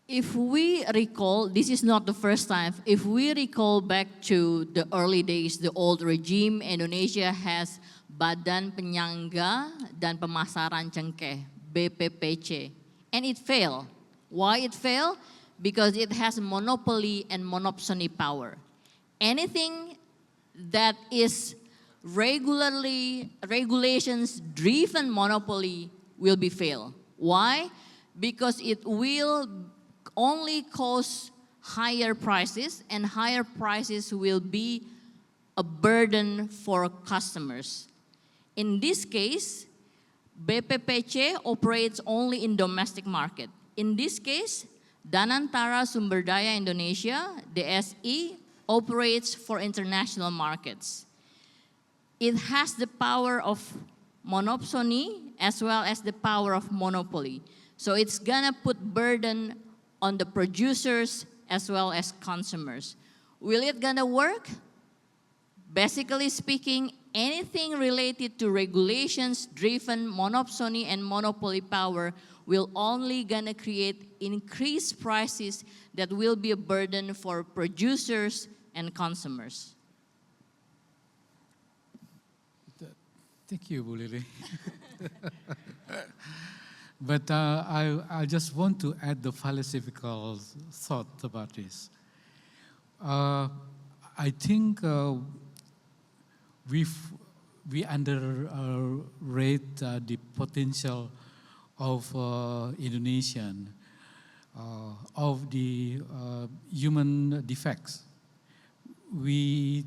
If we recall, this is not the first time, if we recall back to the early days, the old regime, Indonesia has Badan Penyangga dan Pemasaran Cengkeh, BPPC, and it failed. Why it failed? Because it has monopoly and monopsony power. Anything that is regulations-driven monopoly will be failed. Why? Because it will only cause higher prices, and higher prices will be a burden for customers. In this case, BPPC operates only in domestic market. In this case, Danantara Sumber Daya Indonesia, DSI, operates for international markets. It has the power of monopsony as well as the power of monopoly. So it's gonna put burden on the producers as well as consumers. Will it gonna work? Basically speaking, anything related to regulations-driven monopsony and monopoly power will only gonna create increased prices that will be a burden for producers and consumers. Thank you, Bu Lili. But I just want to add the philosophical thought about this. I think we underrate the potential of Indonesian, of the human defects. We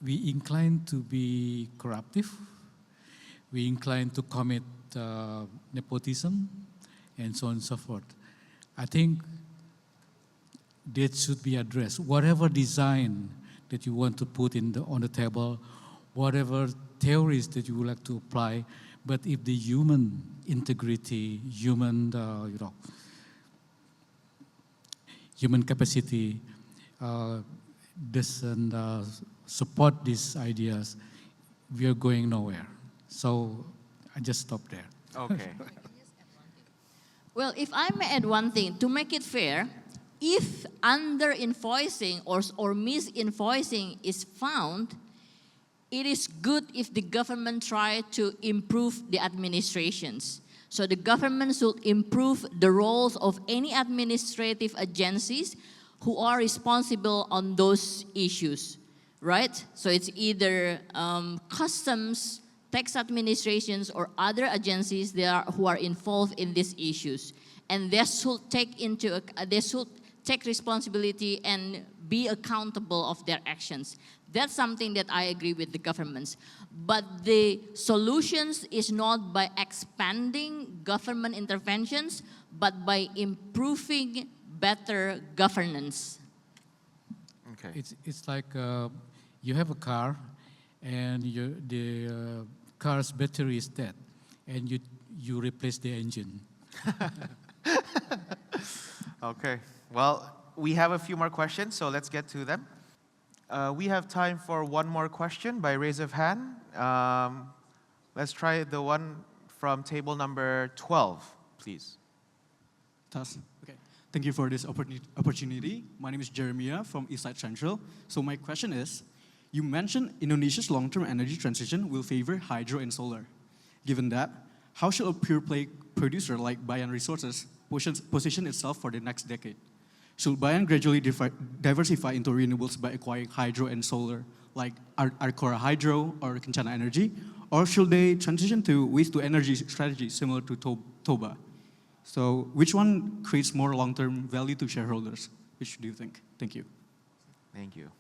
incline to be corruptive. we incline to commit nepotism and so on and so forth. I think that should be addressed. Whatever design that you want to put on the table, whatever theories that you would like to apply, but if the human integrity, human capacity doesn't support these ideas, we are going nowhere. So I just stop there. Okay. Well, if I may add one thing, to make it fair, if under-invoicing or mis-invoicing is found, it is good if the government try to improve the administrations. So the government should improve the roles of any administrative agencies who are responsible on those issues, right? So it's either customs, tax administrations, or other agencies who are involved in these issues. And they should take responsibility and be accountable of their actions. That's something that I agree with the governments. But the solutions is not by expanding government interventions, but by improving better governance. Okay. It's like you have a car, and the car's battery is dead, and you replace the engine. Okay. Well, we have a few more questions, so let's get to them. We have time for one more question by raise of hand. Let's try the one from table number 12, please. Okay. Thank you for this opportunity. My name is Jeremiah from Eastside Central. So my question is, you mentioned Indonesia's long-term energy transition will favor hydro and solar. Given that, how should a pure-play producer like Bayan Resources position itself for the next decade? Should Bayan gradually diversify into renewables by acquiring hydro and solar, like Arcora Hydro or Kencana Energy? Or should they transition to waste-to-energy strategy similar to Toba? So which one creates more long-term value to shareholders? Which do you think? Thank you. Thank you.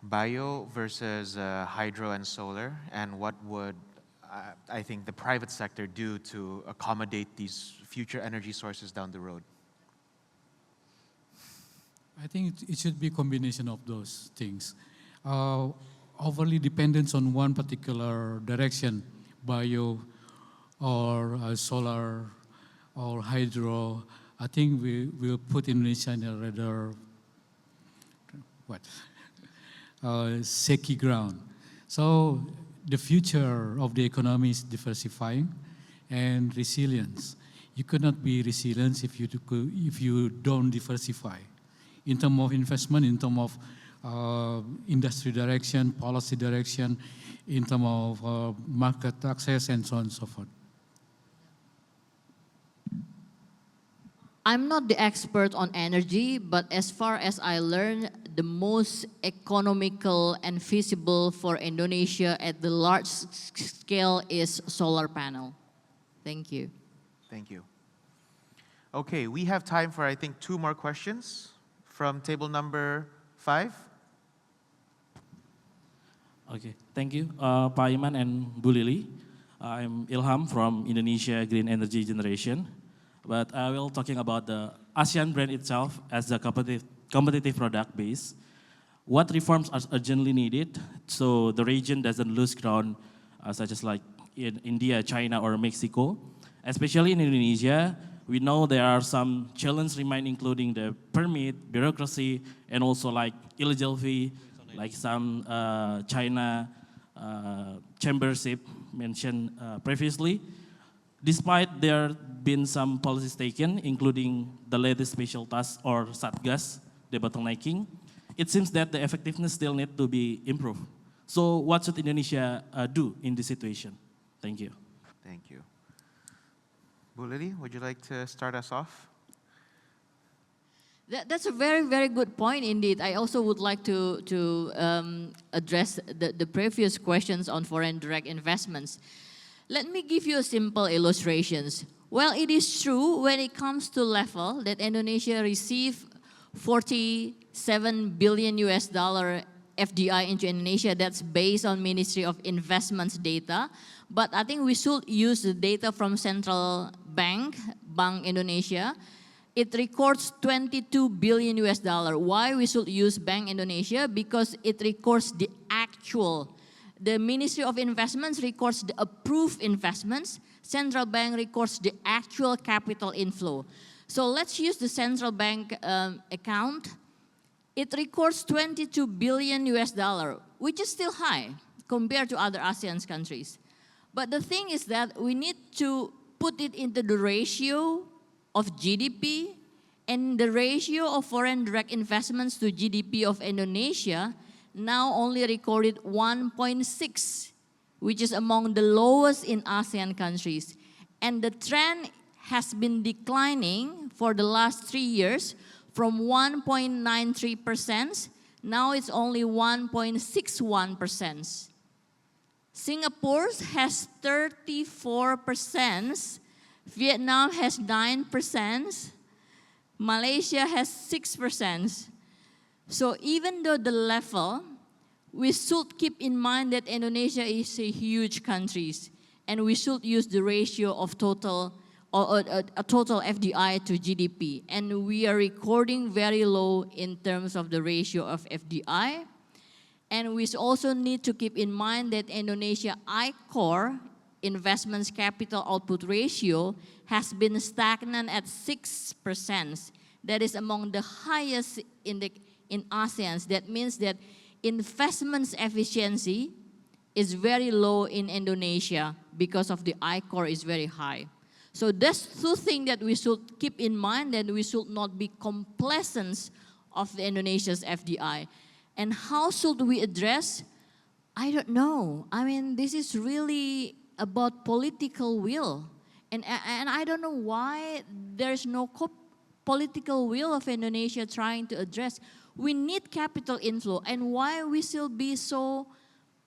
Bio versus hydro and solar, and what would I think the private sector do to accommodate these future energy sources down the road? I think it should be a combination of those things. Overly dependence on one particular direction, bio or solar or hydro, I think we will put Indonesia in a rather shaky ground. So the future of the economy is diversifying and resilience. You cannot be resilient if you don't diversify. In terms of investment, in terms of industry direction, policy direction, in terms of market access, and so on and so forth. I'm not the expert on energy, but as far as I learned, the most economical and feasible for Indonesia at the large scale is solar panel. Thank you. Thank you. Okay, we have time for, I think, two more questions from table number 5. Okay, thank you, Pak Iman and Bu Lili. I'm Ilham from Indonesia Green Energy Generation, but I will talking about the ASEAN brand itself as a competitive product base. What reforms are urgently needed so the region doesn't lose ground, such as like in India, China, or Mexico? Especially in Indonesia, we know there are some challenges remain, including the permit, bureaucracy, and also like illegal fee, like some China chambership mentioned previously. Despite there been some policies taken, including the latest special task or Satgas, debottlenecking, it seems that the effectiveness still need to be improved. So what should Indonesia do in this situation? Thank you. Thank you. Bu Lili, would you like to start us off? That's a very, very good point indeed. I also would like to address the previous questions on foreign direct investments. Let me give you a simple illustrations. Well, it is true when it comes to level that Indonesia received $47 billion FDI into Indonesia. That's based on Ministry of Investments data. But I think we should use the data from Central Bank, Bank Indonesia. It records 22 billion US dollar. Why we should use Bank Indonesia? Because it records the actual. The Ministry of Investments records the approved investments. Central Bank records the actual capital inflow. So let's use the Central Bank account. It records 22 billion US dollar, which is still high compared to other ASEAN countries. But the thing is that we need to put it into the ratio of GDP, and the ratio of foreign direct investments to GDP of Indonesia now only recorded 1.6, which is among the lowest in ASEAN countries. And the trend has been declining for the last 3 years from 1.93%, now it's only 1.61%. Singapore has 34%, Vietnam has 9%, Malaysia has 6%. So even though the level, we should keep in mind that Indonesia is a huge country, and we should use the ratio of total a total FDI to GDP. And we are recording very low in terms of the ratio of FDI. And we also need to keep in mind that Indonesia I-Core, investments capital output ratio, has been stagnant at 6%. That is among the highest in ASEAN. That means that investments efficiency is very low in Indonesia because of the I-Core is very high. So that's two things that we should keep in mind, that we should not be complacent of the Indonesia's FDI. And how should we address? I don't know. I mean, this is really about political will. And I don't know why there's no political will of Indonesia trying to address. We need capital inflow. And why we still be so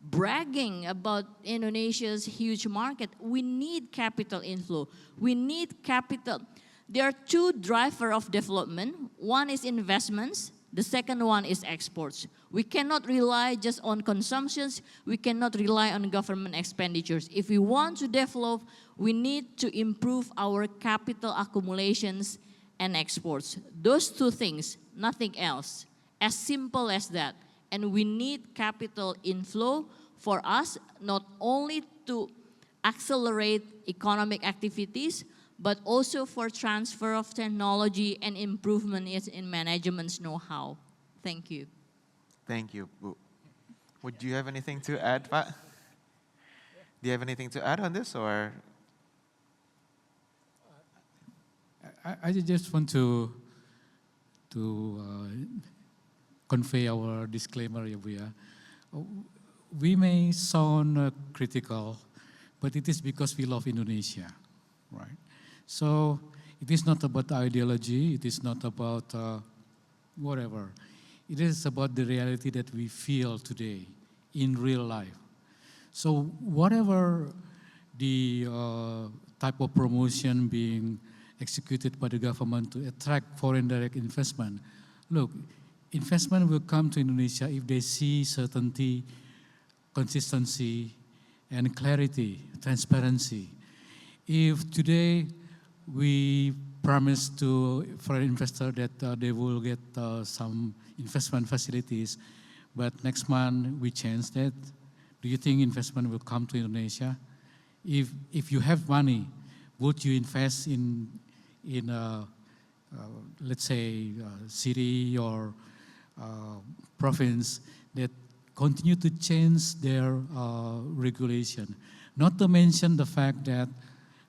bragging about Indonesia's huge market? We need capital inflow. We need capital. There are two drivers of development. One is investments. The second one is exports. We cannot rely just on consumptions. We cannot rely on government expenditures. If we want to develop, we need to improve our capital accumulations and exports. Those two things, nothing else. As simple as that. And we need capital inflow for us, not only to accelerate economic activities, but also for transfer of technology and improvement in management's know-how. Thank you. Thank you. Would you have anything to add, Pak? Do you have anything to add on this, or? I just want to convey our disclaimer here. We may sound critical, but it is because we love Indonesia, right? So it is not about ideology, it is not about whatever. It is about the reality that we feel today in real life. So whatever the type of promotion being executed by the government to attract foreign direct investment, look, investment will come to Indonesia if they see certainty, consistency, and clarity, transparency. If today we promise to foreign investor that they will get some investment facilities, but next month we change that, do you think investment will come to Indonesia? If you have money, would you invest in let's say, city or province that continue to change their regulation? Not to mention the fact that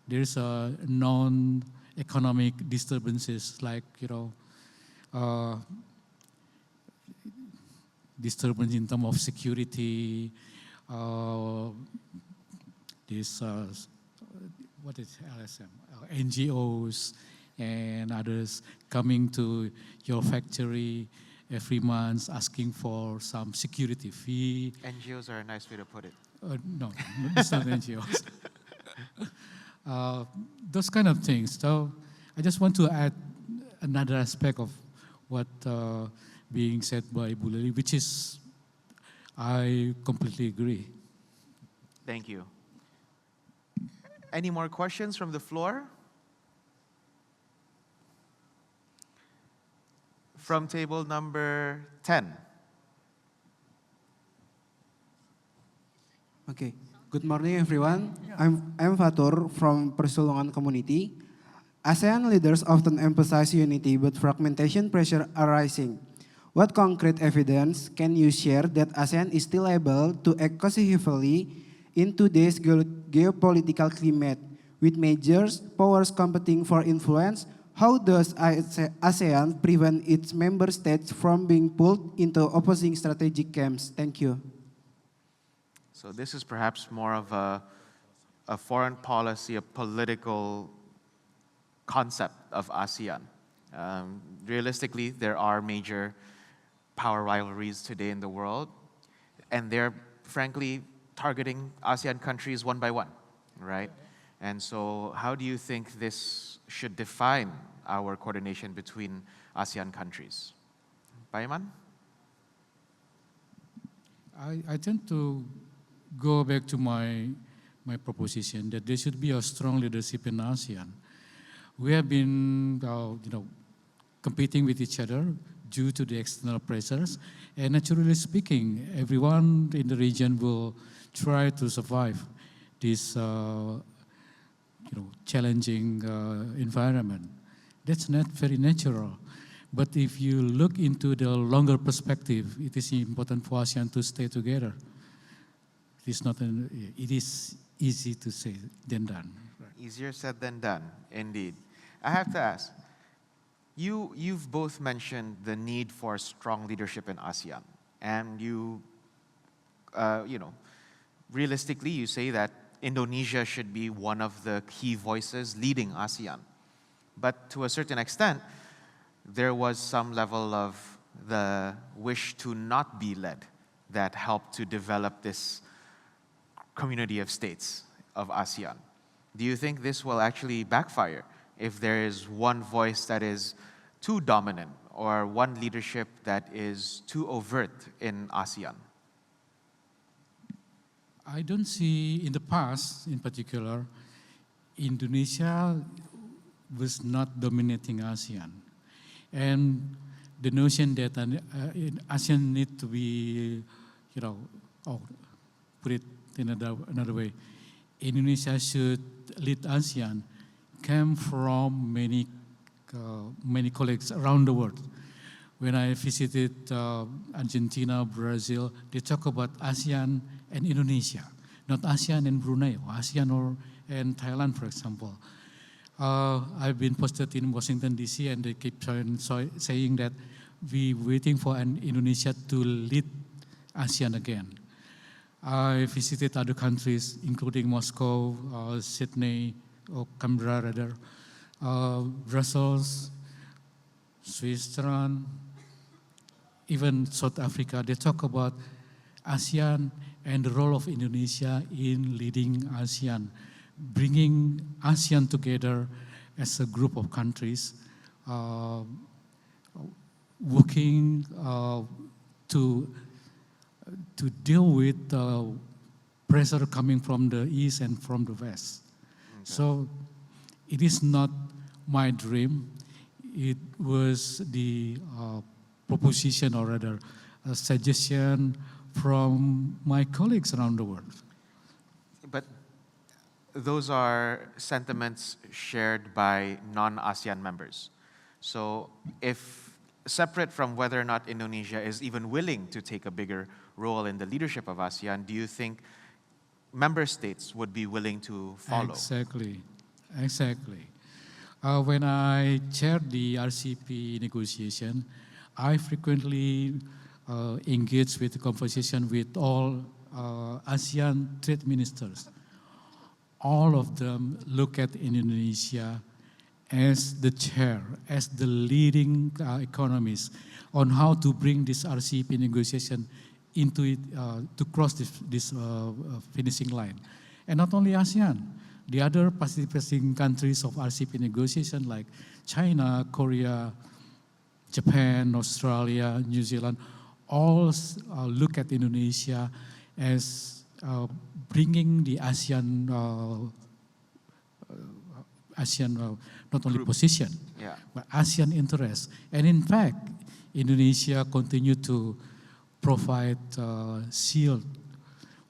there's a non-economic disturbances like, disturbance in terms of security, what is LSM? NGOs and others coming to your factory every month asking for some security fee. NGOs are a nice way to put it. No, it's not NGOs. Those kind of things. So I just want to add another aspect of what being said by Bu Lili, which is I completely agree. Thank you. Any more questions from the floor? From table number 10. Okay. Good morning, everyone. I'm Fatur from Persulungan Community. ASEAN leaders often emphasize unity, but fragmentation pressure are rising. What concrete evidence can you share that ASEAN is still able to act cohesively in today's geopolitical climate with major powers competing for influence? How does ASEAN prevent its member states from being pulled into opposing strategic camps? Thank you. So this is perhaps more of a foreign policy, a political concept of ASEAN. Realistically, there are major power rivalries today in the world, and they're frankly targeting ASEAN countries one by one, right? And so how do you think this should define our coordination between ASEAN countries? Pak Iman? I tend to go back to my proposition that there should be a strong leadership in ASEAN. We have been, competing with each other due to the external pressures, and naturally speaking, everyone in the region will try to survive this, challenging environment. That's not very natural. But if you look into the longer perspective, it is important for ASEAN to stay together. It is easy to say than done. Easier said than done, indeed. I have to ask, you've both mentioned the need for strong leadership in ASEAN, and realistically, you say that Indonesia should be one of the key voices leading ASEAN. But to a certain extent, there was some level of the wish to not be led that helped to develop this community of states of ASEAN. Do you think this will actually backfire if there is one voice that is too dominant or one leadership that is too overt in ASEAN? I don't see in the past, in particular, Indonesia was not dominating ASEAN. And the notion that ASEAN need to be, put it in another way, Indonesia should lead ASEAN came from many colleagues around the world. When I visited Argentina, Brazil, they talk about ASEAN and Indonesia, not ASEAN and Brunei, or ASEAN and Thailand, for example. I've been posted in Washington, D.C., and they keep saying that we're waiting for Indonesia to lead ASEAN again. I visited other countries, including Moscow, Sydney, or Canberra rather, Brussels, Switzerland, even South Africa. They talk about ASEAN and the role of Indonesia in leading ASEAN, bringing ASEAN together as a group of countries, working to deal with pressure coming from the East and from the West. Okay. So it is not my dream. It was the proposition, or rather a suggestion from my colleagues around the world. But those are sentiments shared by non-ASEAN members. So if separate from whether or not Indonesia is even willing to take a bigger role in the leadership of ASEAN, do you think member states would be willing to follow? Exactly. When I chaired the RCEP negotiation, I frequently engage with the conversation with all ASEAN trade ministers. All of them look at Indonesia as the chair, as the leading economist on how to bring this RCEP negotiation into it, to cross this finishing line. And not only ASEAN, the other participating countries of RCEP negotiation like China, Korea, Japan, Australia, New Zealand, all look at Indonesia as bringing the ASEAN not only position, but ASEAN interest. And in fact, Indonesia continue to provide shield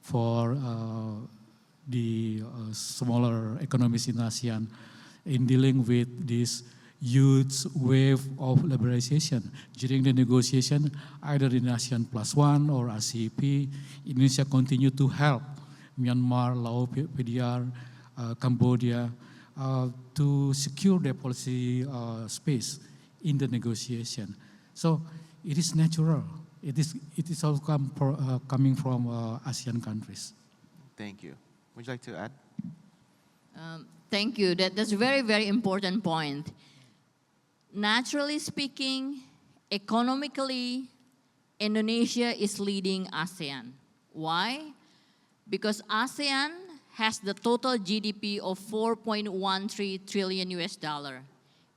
for the smaller economies in ASEAN in dealing with this huge wave of liberalization. During the negotiation, either in ASEAN +1 or RCEP, Indonesia continue to help Myanmar, Laos, PDR, Cambodia, to secure their policy space in the negotiation. So it is natural. It is all coming from ASEAN countries. Thank you. Would you like to add? Thank you. That's a very, very important point. Naturally speaking, economically, Indonesia is leading ASEAN. Why? Because ASEAN has the total GDP of 4.13 trillion US dollar.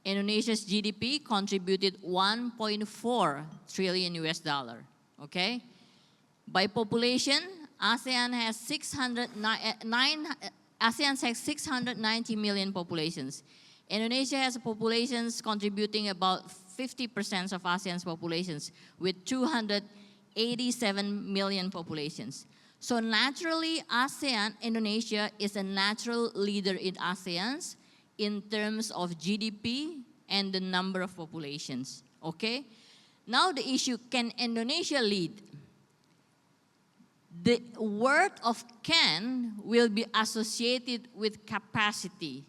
Indonesia's GDP contributed 1.4 trillion US dollar, okay? By population, ASEAN has 690 million populations. Indonesia has populations contributing about 50% of ASEAN's populations with 287 million populations. So naturally, Indonesia is a natural leader in ASEAN in terms of GDP and the number of populations, okay? Now the issue, can Indonesia lead? The word of can will be associated with capacity.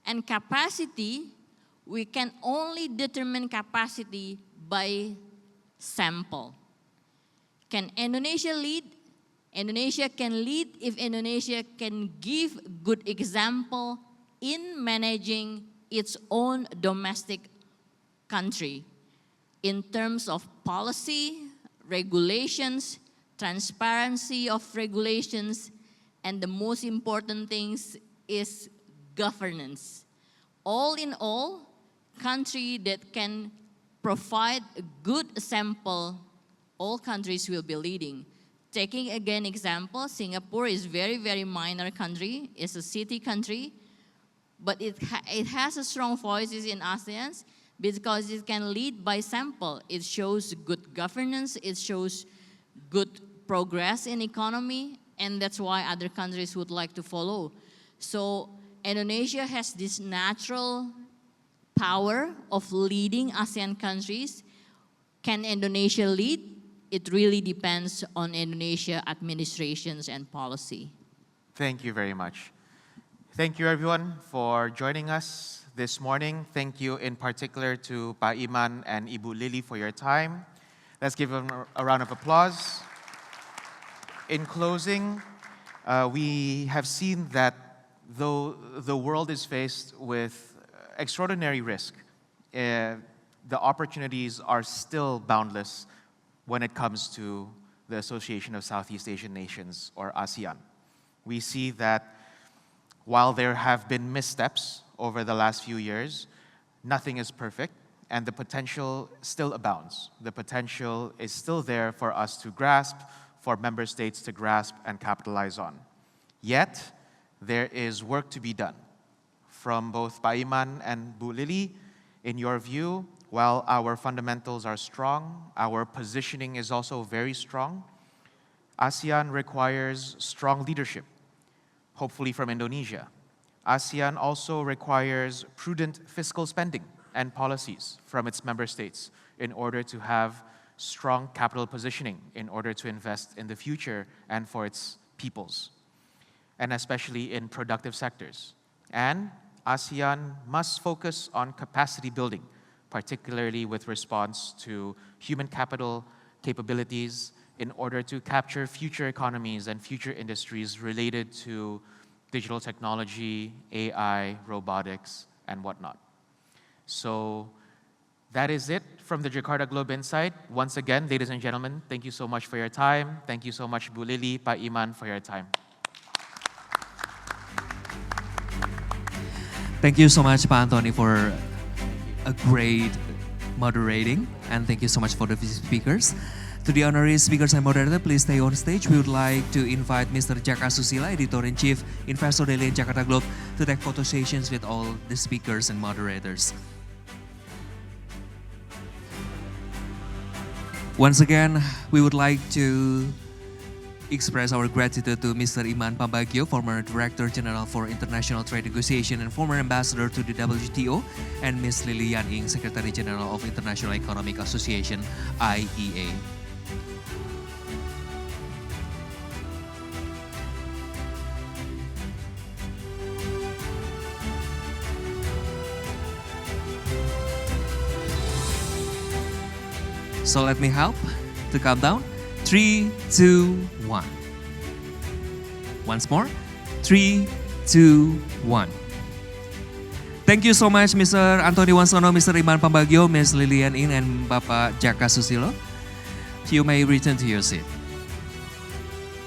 And capacity, we can only determine capacity by sample. Can Indonesia lead? Indonesia can lead if Indonesia can give good example in managing its own domestic country in terms of policy, regulations, transparency of regulations, and the most important things is governance. All in all, country that can provide a good sample, all countries will be leading. Taking again example, Singapore is very, very minor country. It's a city country, but it has a strong voices in ASEAN because it can lead by sample. It shows good governance, it shows good progress in economy, and that's why other countries would like to follow. So Indonesia has this natural power of leading ASEAN countries. Can Indonesia lead? It really depends on Indonesia administrations and policy. Thank you very much. Thank you everyone for joining us this morning. Thank you in particular to Pa Iman and Ibu Lili for your time. Let's give them a round of applause. In closing, we have seen that though the world is faced with extraordinary risk, the opportunities are still boundless when it comes to the Association of Southeast Asian Nations, or ASEAN. We see that while there have been missteps over the last few years, nothing is perfect, and the potential still abounds. The potential is still there for us to grasp, for member states to grasp and capitalize on. Yet, there is work to be done. From both Pa Iman and Bu Lili, in your view, while our fundamentals are strong, our positioning is also very strong. ASEAN requires strong leadership, hopefully from Indonesia. ASEAN also requires prudent fiscal spending and policies from its member states in order to have strong capital positioning, in order to invest in the future and for its peoples, and especially in productive sectors. And ASEAN must focus on capacity building, particularly with response to human capital capabilities in order to capture future economies and future industries related to digital technology, AI, robotics, and whatnot. So that is it from the Jakarta Globe Insight. Once again, ladies and gentlemen, thank you so much for your time. Thank you so much, Bu Lili, Pa Iman, for your time. Thank you so much, Pa Anthony, for a great moderating, and thank you so much for the speakers. To the honorary speakers and moderator, please stay on stage. We would like to invite Mr. Jaka Susila, Editor-in-Chief, Investor Daily and Jakarta Globe, to take photo sessions with all the speakers and moderators. Once again, we would like to express our gratitude to Mr. Iman Pambagio, former Director General for International Trade Negotiation and former Ambassador to the WTO, and Ms. Lili Yan Ing, Secretary General of International Economic Association, IEA. So let me help to count down. 3, 2, 1. Once more. 3, 2, 1. Thank you so much, Mr. Anthony Wonsono, Mr. Iman Pambagio, Ms. Lili Yan Ing, and Bapak Jaka Susilo. You may return to your seat.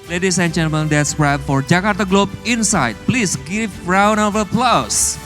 Ladies and gentlemen, that's wrap for Jakarta Globe Insight. Please give round of applause.